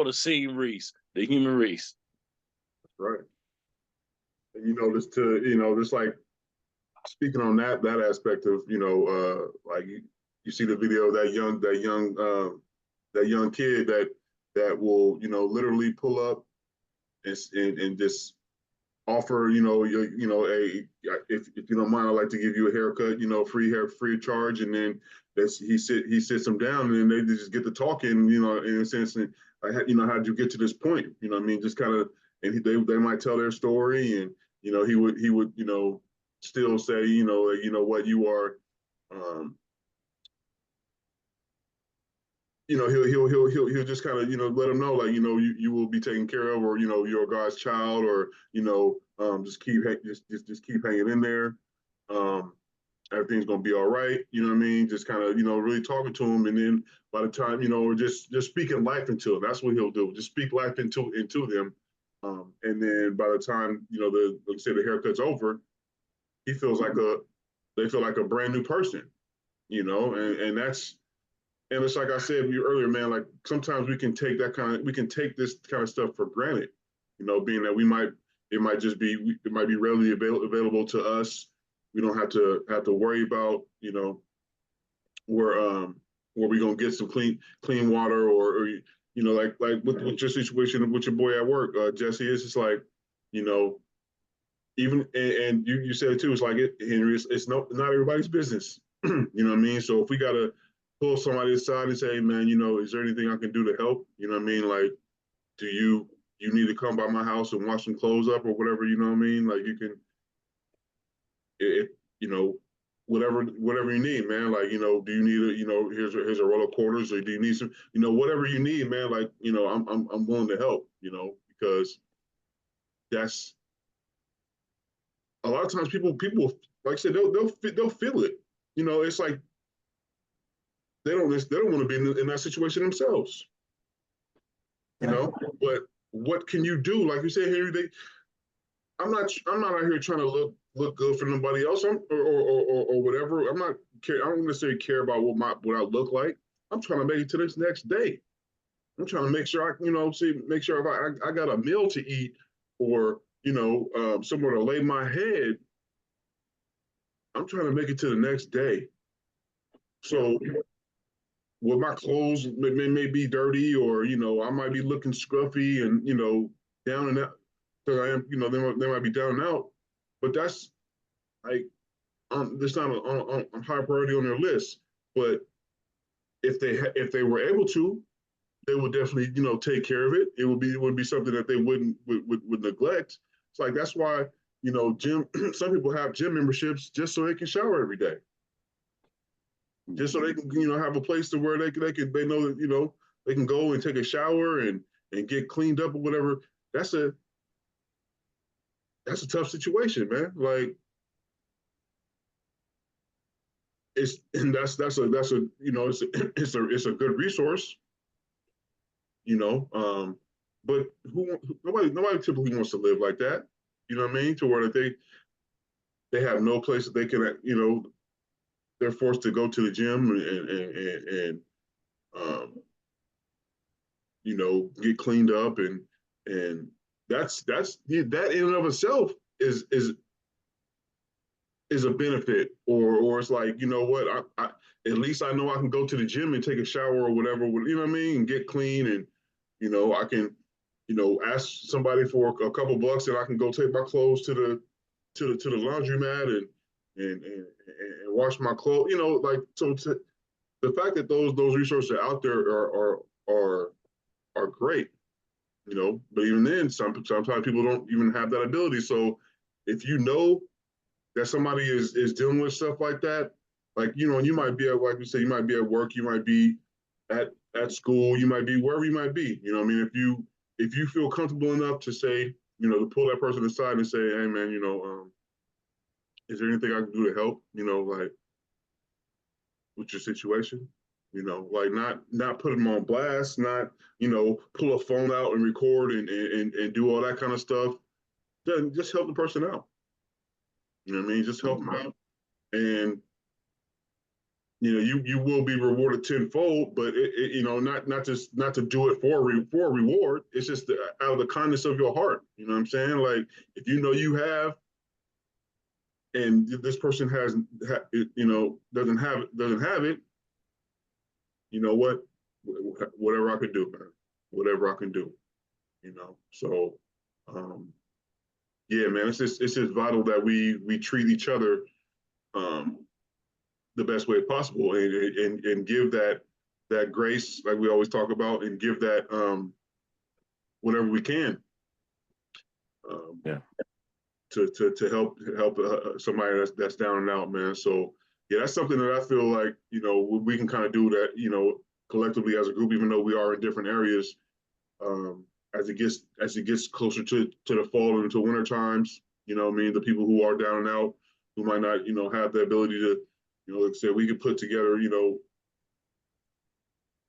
the same race, the human race. That's right. And just like speaking on that aspect of, like you see the video of that young kid that will, literally pull up and just offer, if you don't mind, I'd like to give you a haircut, free of charge. And then he sits them down, and then they just get to talking, in a sense. And how did you get to this point? I mean, just kind of, and they might tell their story, and he would still say, what you are, um, he'll just kind of, let them know, like, you will be taken care of, or, you're God's child, or, just keep hanging in there. Um, Everything's gonna be all right. You know what I mean? Just kind of, really talking to him. And then by the time, or just speaking life into them. That's what he'll do. Just speak life into them. And then by the time, like I said, the haircut's over, he feels like they feel like a brand new person, and it's like I said earlier, man, like sometimes we can take this kind of stuff for granted, being that it might be readily available to us. We don't have to worry about, where where we gonna get some clean water, or like with your situation with your boy at work, Jesse. It's just like, you know, even and you said it too. It's like Henry. It's not everybody's business. You know what I mean? So if we gotta pull somebody aside and say, hey, man, is there anything I can do to help? You know what I mean? Like, do you need to come by my house and wash some clothes up or whatever? You know what I mean? Like you can, if whatever you need, man. Like, do you need here's a roll of quarters, or do you need some, whatever you need, man. Like, I'm willing to help, because that's a lot of times people like I said, they'll feel it. It's like they don't want to be in that situation themselves. But what can you do? Like you said, Henry, I'm not out here trying to look good for nobody else, or whatever. I don't necessarily care about what I look like. I'm trying to make it to this next day. I'm trying to make sure make sure if I got a meal to eat, or somewhere to lay my head. I'm trying to make it to the next day. So, well, my clothes may be dirty, or I might be looking scruffy and down and out, because I am, they might be down and out, but that's like, it's not a high priority on their list. But if they were able to, they would definitely take care of it. It would be something that they would neglect. It's like, that's why gym. Some people have gym memberships just so they can shower every day, just so they can have a place to where they know that they can go and take a shower and get cleaned up or whatever. That's a tough situation, man. Like, that's a it's a good resource, you know. But nobody typically wants to live like that. You know what I mean? To where they have no place that they can, they're forced to go to the gym and um, get cleaned up, and that in and of itself is a benefit, or it's like, what, at least I know I can go to the gym and take a shower or whatever, you know what I mean, and get clean, and I can ask somebody for a couple bucks, and I can go take my clothes to the laundromat, and wash my clothes, like, so the fact that those resources are out there are great, but even then, sometimes people don't even have that ability. So if that somebody is dealing with stuff like that, like, and you might be like you say, you might be at work, you might be at school, you might be wherever you might be. I mean, if you feel comfortable enough to say, to pull that person aside and say, hey, man, is there anything I can do to help? Like, with your situation. Like, not put them on blast, not pull a phone out and record and do all that kind of stuff. Then just help the person out. You know what I mean? Just help them out, and you will be rewarded tenfold. But not to do it for a reward. It's just out of the kindness of your heart. You know what I'm saying? Like, if you have, and this person doesn't have it. You know what? Whatever I can do, man. Whatever I can do. So, um, whatever I can do, man. Whatever I can do. You know, so, um, you know, whatever I can do, man. Whatever I can do. You know, so, um, you know, whatever I can do, man. Whatever I can do. You know, so, um, you know, whatever I can do, man. Whatever I can do. You know, so, yeah, man, it's just vital that we treat each other um, the best way possible, and give that grace, like we always talk about, and give that whatever we can um, Yeah. to help somebody that's down and out, man. So yeah, that's something that I feel like we can kind of do that, collectively as a group, even though we are in different areas. Um, as it gets closer to the fall and to winter times, I mean, the people who are down and out, who might not, have the ability to, like I said, we could put together,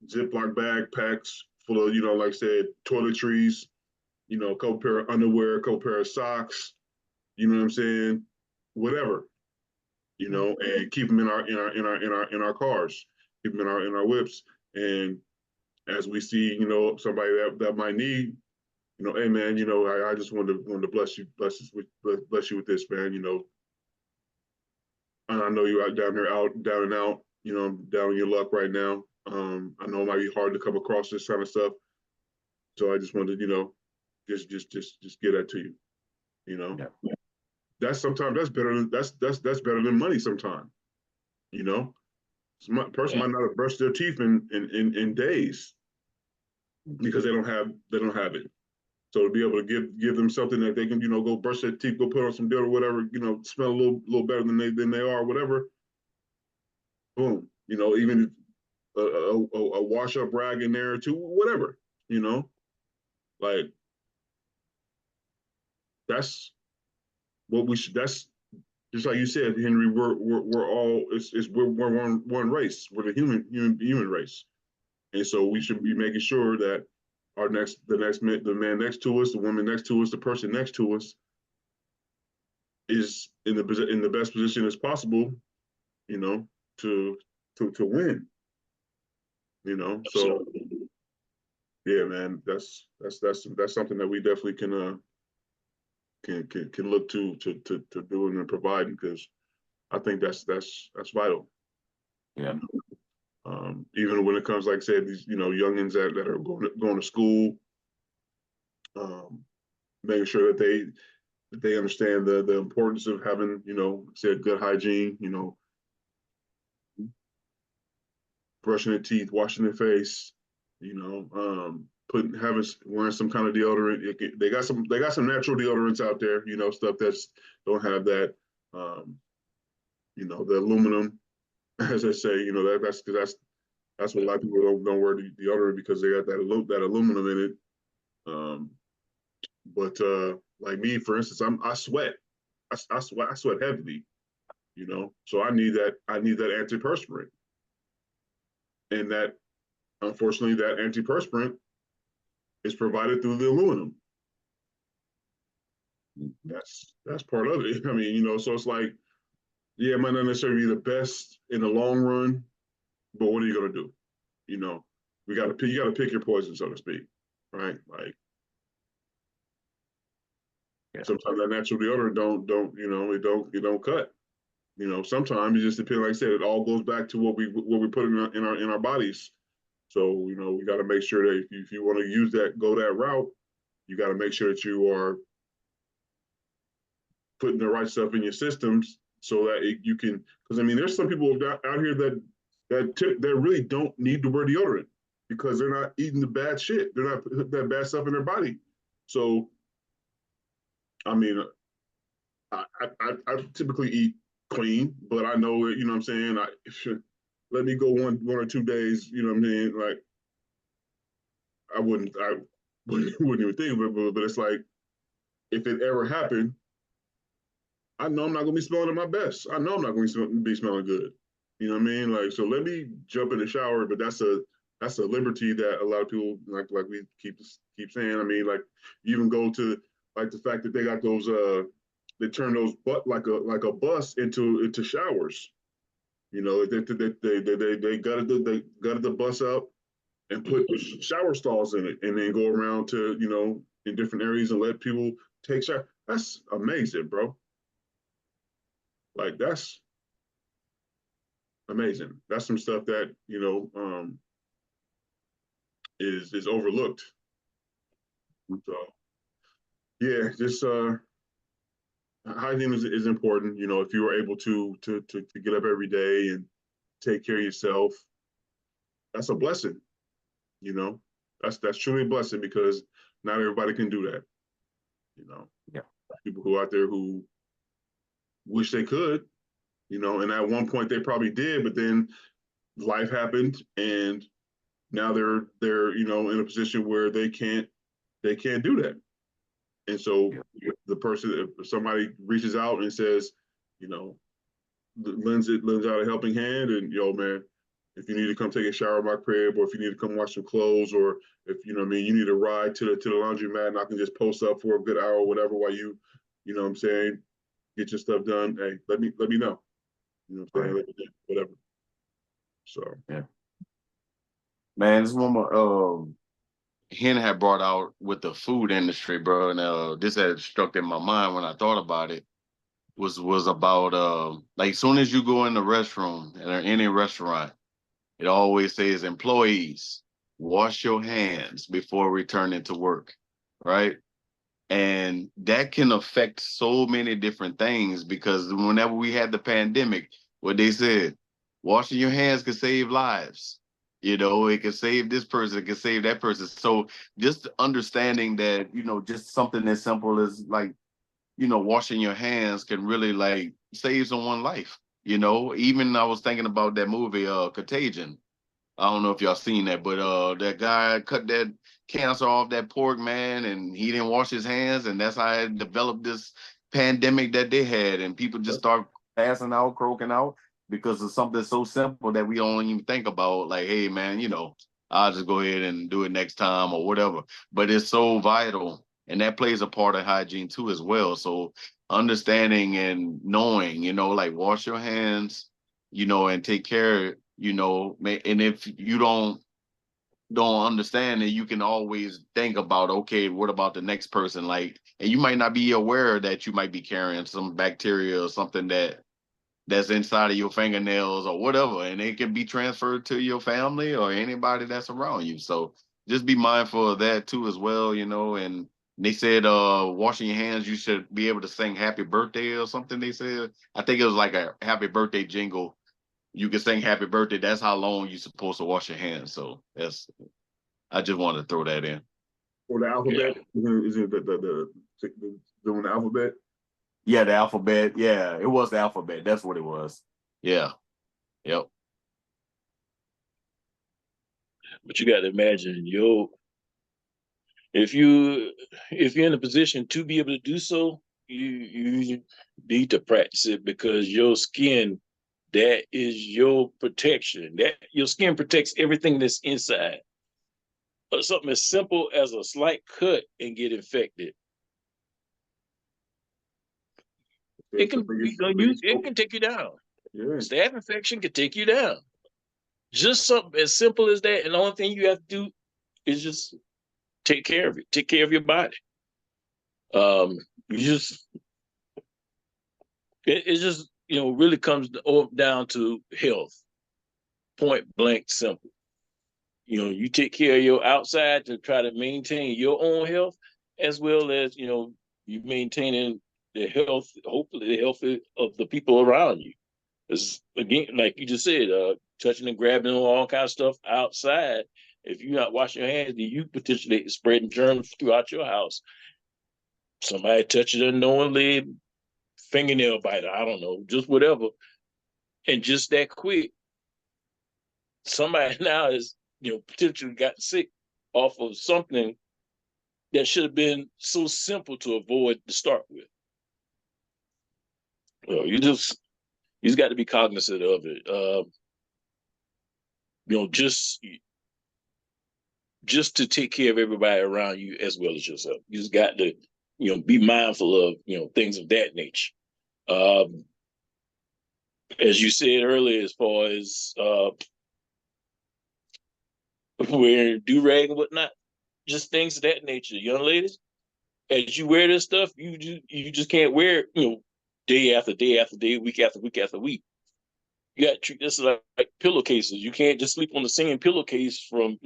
Ziploc backpacks full of, like I said, toiletries, a couple pair of underwear, a couple pair of socks, you know what I'm saying? Whatever, and keep them in our cars, keep them in our whips. And as we see, somebody that might need, hey man, I just wanted to bless you with this, man. And I know you're out down there, out down and out. Down in your luck right now. I know it might be hard to come across this kind of stuff, so I just wanted to, just get that to you. Yeah. That's sometimes that's better than that's better than money. Sometimes, you know, some person Yeah. might not have brushed their teeth in days because they don't have it. So to be able to give them something that they can, go brush their teeth, go put on some deodorant, whatever, smell a little better than they are, whatever. Boom. Even a wash up rag in there too, whatever. You know, like that's what we should. That's just like you said, Henry. We're all we're one race. We're the human race, and so we should be making sure that the man next to us, the woman next to us, the person next to us is in the best position as possible, you know, to to win, So yeah, man, that's something that we definitely can look to doing and providing, because I think that's vital. Yeah. Even when it comes, like I said, these youngins that are going to school, um, making sure that they understand the importance of having said good hygiene, brushing their teeth, washing their face, wearing some kind of deodorant. They got some natural deodorants out there, stuff that's don't have that, um, the aluminum, as I say, that's because that's what a lot of people don't wear deodorant, because they got that aluminum in it. Um, but like me, for instance, I sweat. I sweat heavily, so I need that antiperspirant, and that, unfortunately, that antiperspirant is provided through the aluminum. That's part of it. I mean, so it's like, yeah, it might not necessarily be the best in the long run, but what are you gonna do? You know, you gotta pick your poison, so to speak, right? Like, Yeah. sometimes that natural deodorant it don't cut. Sometimes it just depends. Like I said, it all goes back to what we put in our bodies. So we got to make sure that if you want to go that route, you got to make sure that you are putting the right stuff in your systems, so that you can. Because I mean, there's some people out here that really don't need to wear deodorant, because they're not eating the bad shit. They're not putting that bad stuff in their body. So I mean, I typically eat clean, but I know that, what I'm saying. Let me go one or 2 days. You know what I'm saying? Like, I wouldn't even think of it, but it's like, if it ever happened, I know I'm not gonna be smelling at my best. I know I'm not gonna be smelling good. You know what I mean? Like, so let me jump in the shower, but that's a liberty that a lot of people, like we keep saying. I mean, like, you even go to, like, the fact that they got those they turn those like a bus into showers. They gutted the bus up and put shower stalls in it, and then go around to, in different areas, and let people take shower. That's amazing, bro. Like, that's amazing. That's some stuff that is overlooked. So yeah, just hygiene is important. You know, if you are able to get up every day and take care of yourself, that's a blessing. You know, that's truly a blessing because not everybody can do that. You know, Yeah. people who are out there who wish they could, you know, and at one point they probably did, but then life happened and now they're in a position where they can't do that. And so the person, if somebody reaches out and says, you know, lends out a helping hand, and yo, man, if you need to come take a shower at my crib, or if you need to come wash some clothes, or if you know what I mean, you need a ride to the laundromat, and I can just post up for a good hour or whatever while you know what I'm saying, get your stuff done. Hey, let me know. You know what I'm saying? Right. Let me know, whatever. So Yeah. Man, this one more Hen had brought out with the food industry, bro, and this had struck in my mind when I thought about it. Was about like soon as you go in the restroom or any restaurant, it always says employees wash your hands before returning to work, right? And that can affect so many different things because whenever we had the pandemic, what they said, washing your hands could save lives. You know, it could save this person, it could save that person. So just understanding that, just something as simple as like, washing your hands can really like save someone's life. Even I was thinking about that movie, Contagion. I don't know if y'all seen that, but that guy cut that cancer off that pork, man, and he didn't wash his hands, and that's how it developed this pandemic that they had, and people just start passing out, croaking out because of something so simple that we don't even think about. Like, hey, man, I'll just go ahead and do it next time or whatever. But it's so vital, and that plays a part of hygiene too as well. So understanding and knowing, like wash your hands, and take care, and if you don't understand it, you can always think about, okay, what about the next person? Like, and you might not be aware that you might be carrying some bacteria or something that's inside of your fingernails or whatever, and it can be transferred to your family or anybody that's around you. So just be mindful of that too as well, and they said washing your hands, you should be able to sing happy birthday or something. They said, I think it was like a happy birthday jingle. You can sing happy birthday. That's how long you're supposed to wash your hands. So I just wanted to throw that in. or the Yeah. alphabet is it doing the alphabet? Yeah, the alphabet. Yeah, it was the alphabet. That's what it was. Yeah. Yep. But you got to imagine, if you if you're in a position to be able to do so, you need to practice it because your skin, that is your protection. That your skin protects everything that's inside. But something as simple as a slight cut and get infected, it It's the can biggest, the biggest it can take you down. yeah. Staph infection can take you down. Just something as simple as that, and the only thing you have to do is just take care of it. Take care of your body. You just it just really comes down to health. Point blank simple. You take care of your outside to try to maintain your own health, as well as you maintaining the health, hopefully the health of the people around you. Because again, like you just said, touching and grabbing all kinds of stuff outside. If you're not washing your hands, then you potentially spreading germs throughout your house. Somebody touches it unknowingly, fingernail biter, I don't know, just whatever. And just that quick, somebody now is, potentially got sick off of something that should have been so simple to avoid to start with. You just got to be cognizant of it. You know, just to take care of everybody around you as well as yourself. You just got to, be mindful of, things of that nature. Um, as you said earlier, as far as wearing do rag and whatnot, just things of that nature. Young ladies, as you wear this stuff, you just can't wear it, day after day after day, week after week after week. You got to treat this like pillowcases. You can't just sleep on the same pillowcase from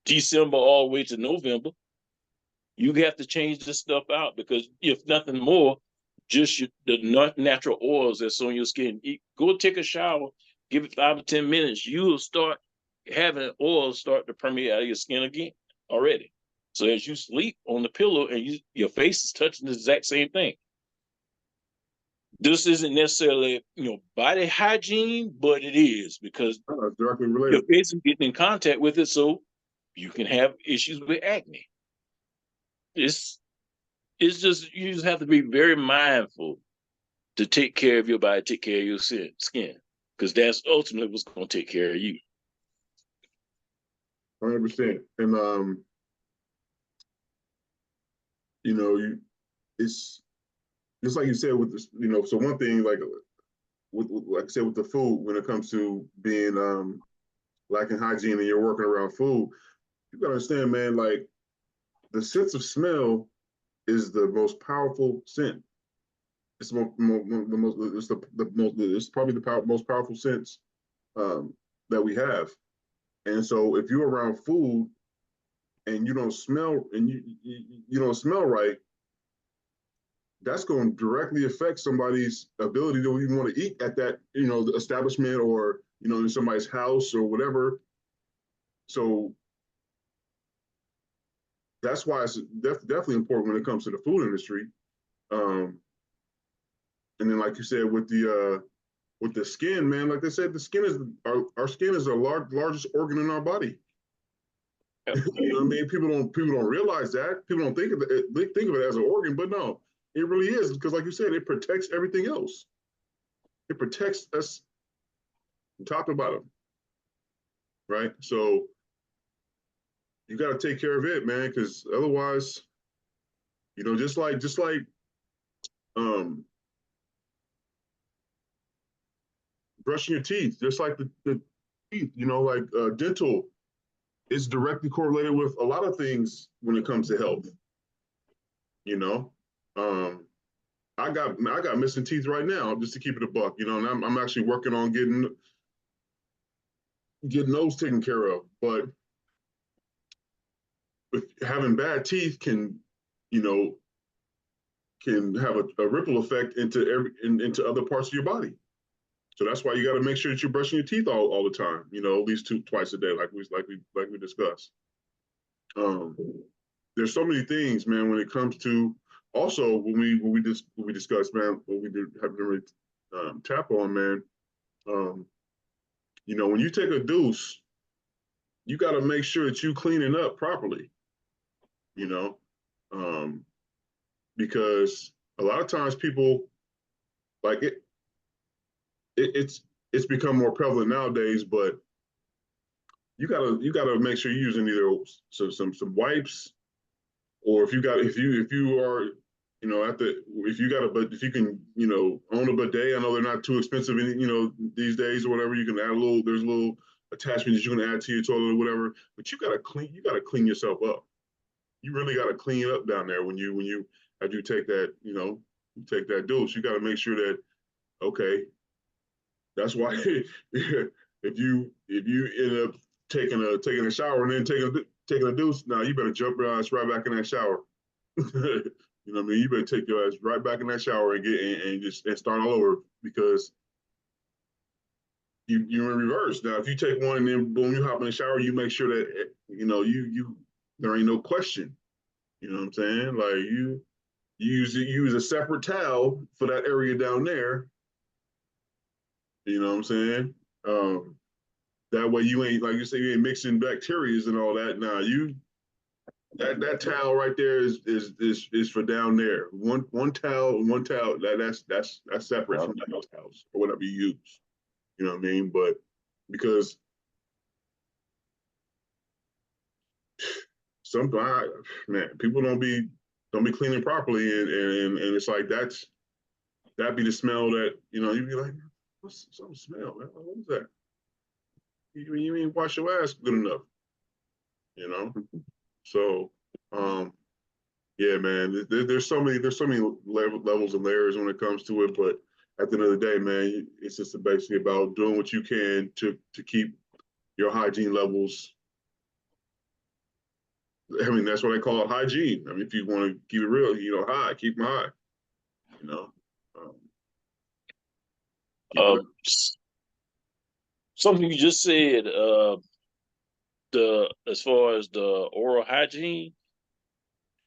December all the way to November. You have to change this stuff out because if nothing more, just the natural oils that's on your skin. Go take a shower, give it 5 to 10 minutes. You'll start having oils start to permeate out of your skin again already. So as you sleep on the pillow and your face is touching the exact same thing. This isn't necessarily, body hygiene, but it is because It's directly your related. face is getting in contact with it, so you can have issues with acne. It's just you just have to be very mindful to take care of your body, take care of your skin, because that's ultimately what's going to take care of you. 100%. And it's just like you said with this, so one thing like like I said with the food, when it comes to being lacking hygiene and you're working around food, you gotta understand, man, like the sense of smell is the most powerful scent. It's the most it's probably the most powerful sense that we have. And so if you're around food and you don't smell and you don't smell right, that's going to directly affect somebody's ability to even want to eat at that, the establishment or, in somebody's house or whatever. So that's why it's definitely important when it comes to the food industry. Um, and then, like you said, with the skin, man, like I said, the skin is our skin is the largest organ in our body. You know what I mean? People don't realize that. People don't think of it. They think of it as an organ, but no, it really is because, like you said, it protects everything else. It protects us from top to bottom, right? So you got to take care of it, man, because otherwise, just like um, brushing your teeth, just like the teeth, like dental is directly correlated with a lot of things when it comes to health. You know, um, I got missing teeth right now, just to keep it a buck. And I'm actually working on getting those taken care of. But with having bad teeth you know, can have a ripple effect into other parts of your body. So that's why you got to make sure that you're brushing your teeth all the time. At least twice a day, like we discussed. Um, there's so many things, man. When it comes to also when we discussed, man, what we did have to really tap on, man. Um, when you take a deuce, you got to make sure that you clean it up properly. You know, um, because a lot of times people like it's become more prevalent nowadays, but you gotta make sure you're using either some wipes, or if you are at the if you got a but if you can own a bidet. I know they're not too expensive these days or whatever. You can add there's a little attachment that you can add to your toilet or whatever, but you gotta clean yourself up. You really gotta clean it up down there when you after you take that you take that dose. You gotta make sure that, okay, that's why if you end up taking a shower and then taking a deuce, now you better jump your ass right back in that shower. You know what I mean? You better take your ass right back in that shower and just start all over, because you're in reverse. Now, if you take one and then boom, you hop in the shower, you make sure that you there ain't no question. You know what I'm saying? Like you use a separate towel for that area down there. You know what I'm saying? Um, that way you ain't, like you say, you ain't mixing bacterias and all that. Now that towel right there is for down there. One towel, that's separate from the house or whatever you use. You know what I mean? But because sometimes, man, people don't be cleaning properly, and it's like that be the smell that you'd be like, what's some smell, man? What was that? You ain't wash your ass good enough, you know. So, yeah, man, there's so many levels and layers when it comes to it. But at the end of the day, man, it's just basically about doing what you can to keep your hygiene levels. I mean, that's what I call it, hygiene. I mean, if you want to keep it real, high, keep them high. you know. Um, keep it Uh, Something you just said, the as far as the oral hygiene,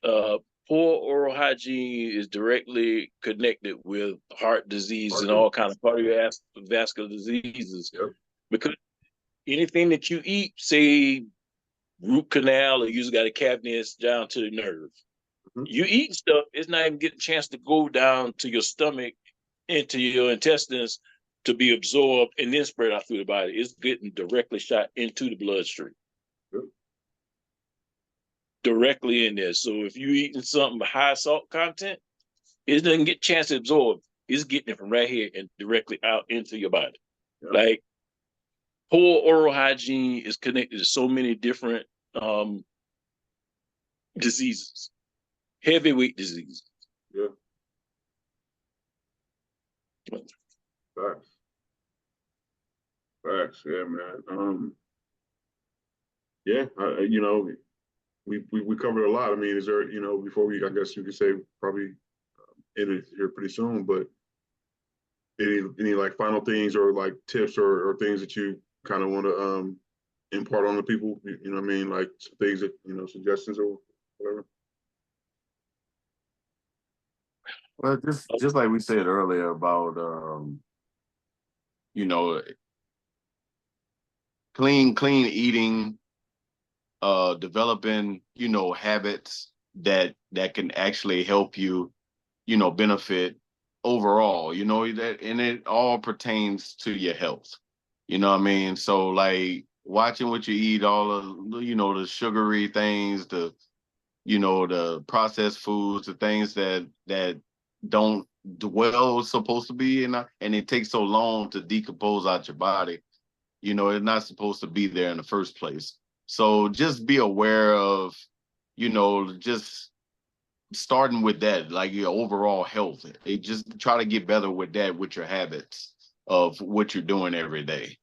uh, poor oral hygiene is directly connected with heart disease and all kind of cardiovascular diseases. Yep. Because anything that you eat, say root canal, or you got a cavity down to the nerve. Mhm. You eat stuff, it's not even getting a chance to go down to your stomach, into your intestines to be absorbed and then spread out through the body. It's getting directly shot into the bloodstream. Yep. Directly in there. So if you eating something with high salt content, it doesn't get a chance to absorb. It's getting it from right here and directly out into your body. Yep. Like poor oral hygiene is connected to so many different um, diseases, heavyweight diseases. Yeah. Facts. Facts. Yeah, man. Yeah, you know, we covered a lot. I mean, is there, you know, before we, I guess you could say probably end it here pretty soon, but any like final things or like tips or things that you kind of want to impart on the people, you know what I mean? Like some things that, you know, suggestions or whatever. Well, just like we said earlier about you know, clean eating, developing, you know, habits that can actually help you, you know, benefit overall, you know, that, and it all pertains to your health. You know what I mean? So like watching what you eat, all of, you know, the sugary things, the, you know, the processed foods, the things that don't dwell supposed to be in, and it takes so long to decompose out your body. You know, it's not supposed to be there in the first place. So just be aware of, you know, just starting with that, like your overall health. It just try to get better with that, with your habits of what you're doing every day,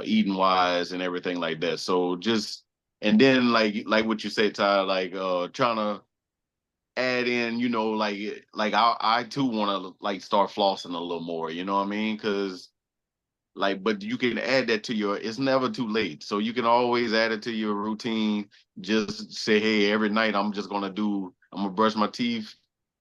eating wise and everything like that. So just, and then like what you said, Ty, like trying to add in, you know, like I too want to like start flossing a little more, you know what I mean? Because like, but you can add that to your, it's never too late. So you can always add it to your routine. Just say, hey, every night I'm gonna brush my teeth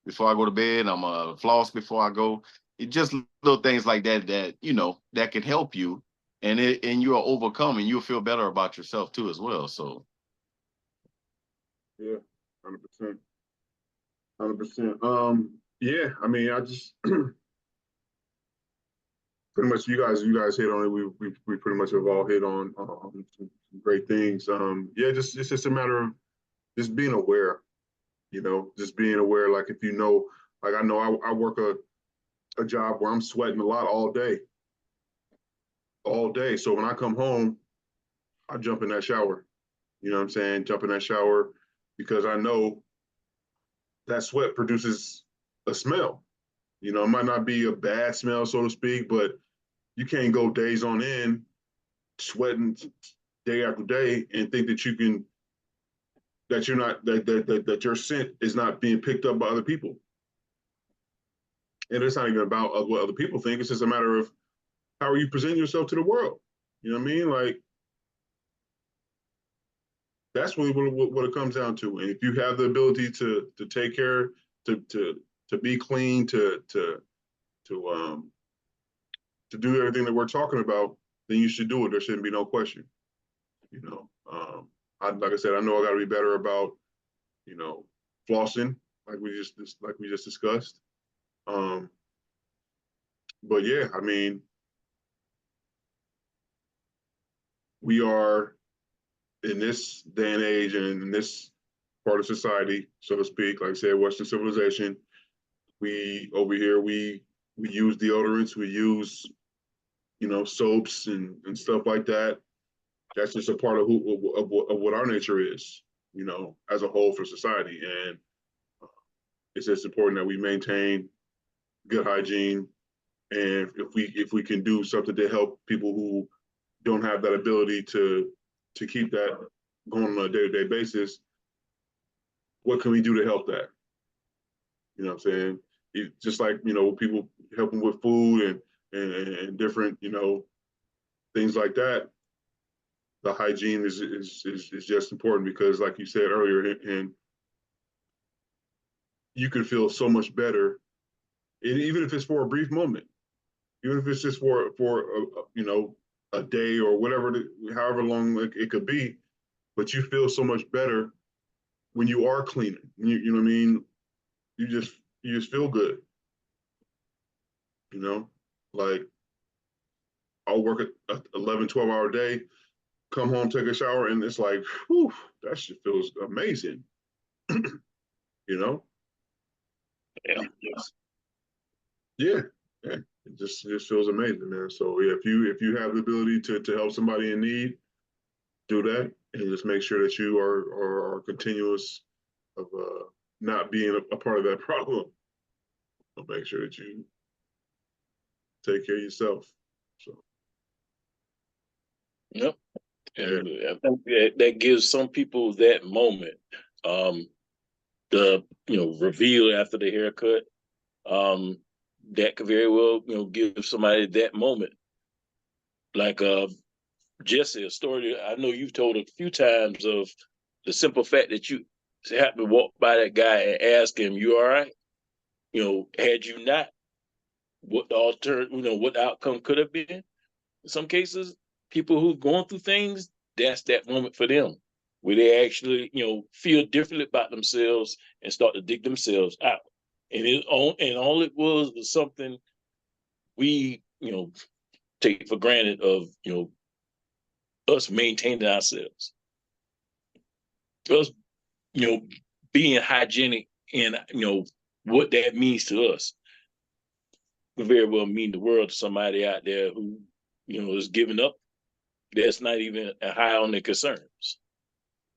before I go to bed. I'm gonna floss before I go. It just little things like that that, you know, that can help you, and you'll overcome and you'll feel better about yourself too as well. So Yeah, 100%. 100%. Yeah, I mean, I just pretty much you guys hit on it. We pretty much have all hit on some great things. Yeah, just it's just a matter of just being aware, you know, just being aware. Like if you know, like I know I work a job where I'm sweating a lot all day. So when I come home, I jump in that shower. You know what I'm saying? Jump in that shower because I know that sweat produces a smell. You know, it might not be a bad smell, so to speak, but you can't go days on end sweating day after day and think that you can that you're not that your scent is not being picked up by other people. And it's not even about what other people think. It's just a matter of how are you presenting yourself to the world. You know what I mean? Like that's really what it comes down to. And if you have the ability to take care, to be clean, to to do everything that we're talking about, then you should do it. There shouldn't be no question. You know, like I said, I know I got to be better about, you know, flossing, like we just discussed. Um, but yeah, I mean, we are in this day and age and in this part of society, so to speak, like I said, Western civilization. We over here we use deodorants, we use, you know, soaps and stuff like that. That's just a part of of what our nature is, you know, as a whole for society. And it's just important that we maintain good hygiene. And if we can do something to help people who don't have that ability to keep that going on a day-to-day basis, what can we do to help that? You know what I'm saying? just like, people helping with food and different, things like that. The hygiene is just important because, like you said earlier, and you can feel so much better, and even if it's for a brief moment, even if it's just for a day or whatever, however long it could be, but you feel so much better when you are cleaning. You know what I mean? You just feel good. Like I'll work a 11, 12-hour day, come home, take a shower, and it's like, whew, that shit feels amazing. you know? Yeah. Yeah. Yeah. It just feels amazing, man. So yeah, if you have the ability to help somebody in need, do that, and just make sure that you are continuous of not being a part of that problem. So make sure that you take care of yourself. So Yep. And I think that gives some people that moment. The reveal after the haircut. That could very well, give somebody that moment. Like Jesse, a story I know you've told a few times of the simple fact that you happened to walk by that guy and ask him, "You all right?" Had you not, what the what the outcome could have been. In some cases, people who are going through things, that's that moment for them where they actually, feel differently about themselves and start to dig themselves out. And all it was something we, take for granted of, us maintaining ourselves, us, you know, being hygienic and, what that means to us could very well mean the world to somebody out there who, is giving up. That's not even high on their concerns.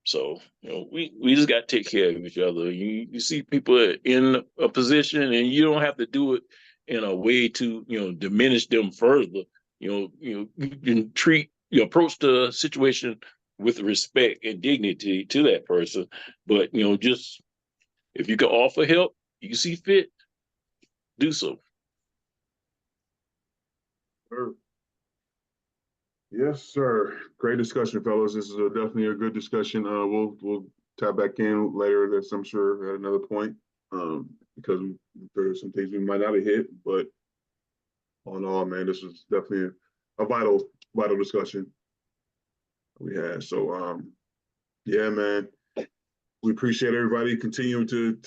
So, we just got to take care of each other. You see people in a position and you don't have to do it in a way to, diminish them further. You can approach the situation with respect and dignity to that person. But, just if you can offer help, you see fit, do so. sure. Yes, sir. Great discussion, fellas. This is definitely a good discussion. We'll tap back in later. That's, I'm sure, at another point, because there are some things we might not have hit. But all in all, man, this was definitely a vital discussion we had. So, yeah, man, we appreciate everybody continuing to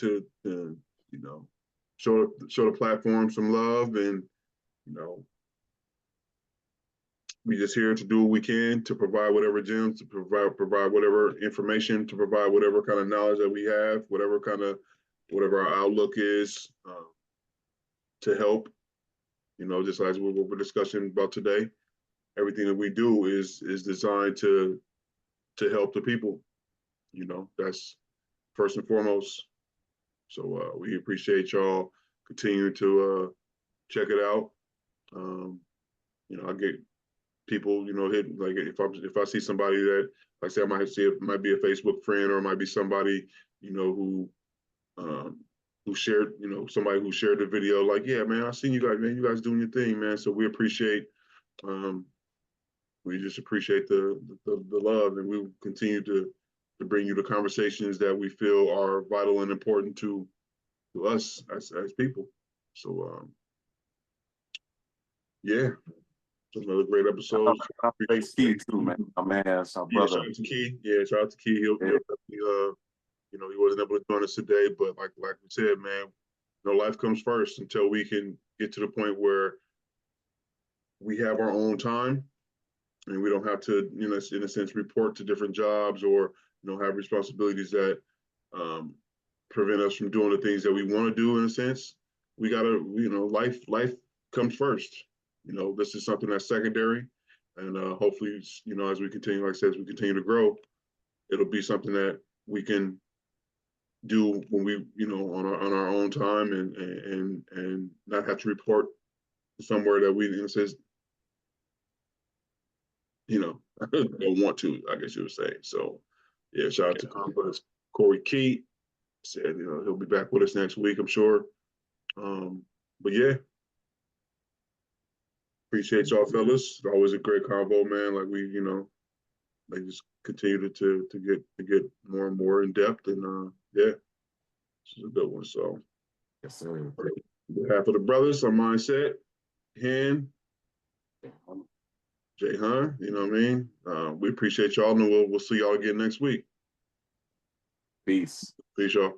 show the platform some love, and you know we just here to do what we can to provide whatever gems, to provide whatever information, to provide whatever kind of knowledge that we have, whatever our outlook is, to help. Just as what we're discussing about today, everything that we do is designed to help the people. That's first and foremost. So we appreciate y'all continuing to check it out. I get people, hit, like if I see somebody that, like I say, I might see it might be a Facebook friend, or it might be somebody, who shared, somebody who shared the video, like, yeah, man, I seen you guys, man, you guys doing your thing, man. So we just appreciate the love, and we will continue to bring you the conversations that we feel are vital and important to us as people. So yeah, it's another great episode. Thanks, Key too, man. My man, our Yeah, brother. shout out to Key. Yeah, shout out to Key. He'll definitely, he wasn't able to join us today, but like we said, man, life comes first until we can get to the point where we have our own time and we don't have to, in a sense, report to different jobs, or, have responsibilities that prevent us from doing the things that we want to do. In a sense, we gotta, life comes first. This is something that's secondary, and hopefully, as we continue, like I said, as we continue to grow, it'll be something that we can do when we, on our own time, and not have to report somewhere that we, in a sense, don't want to, I guess you would say. So yeah, shout out to Compass. Corey Key said, he'll be back with us next week, I'm sure. But yeah, appreciate y'all fellas. Always a great convo, man. Like we, they just continue to get more and more in depth, and yeah, this is a good one. So, Yes, sir. on behalf of the brothers, on Mindset, Hen, Jay Hun, you know what I mean? We appreciate y'all, and we'll see y'all again next week. Peace. Peace, y'all.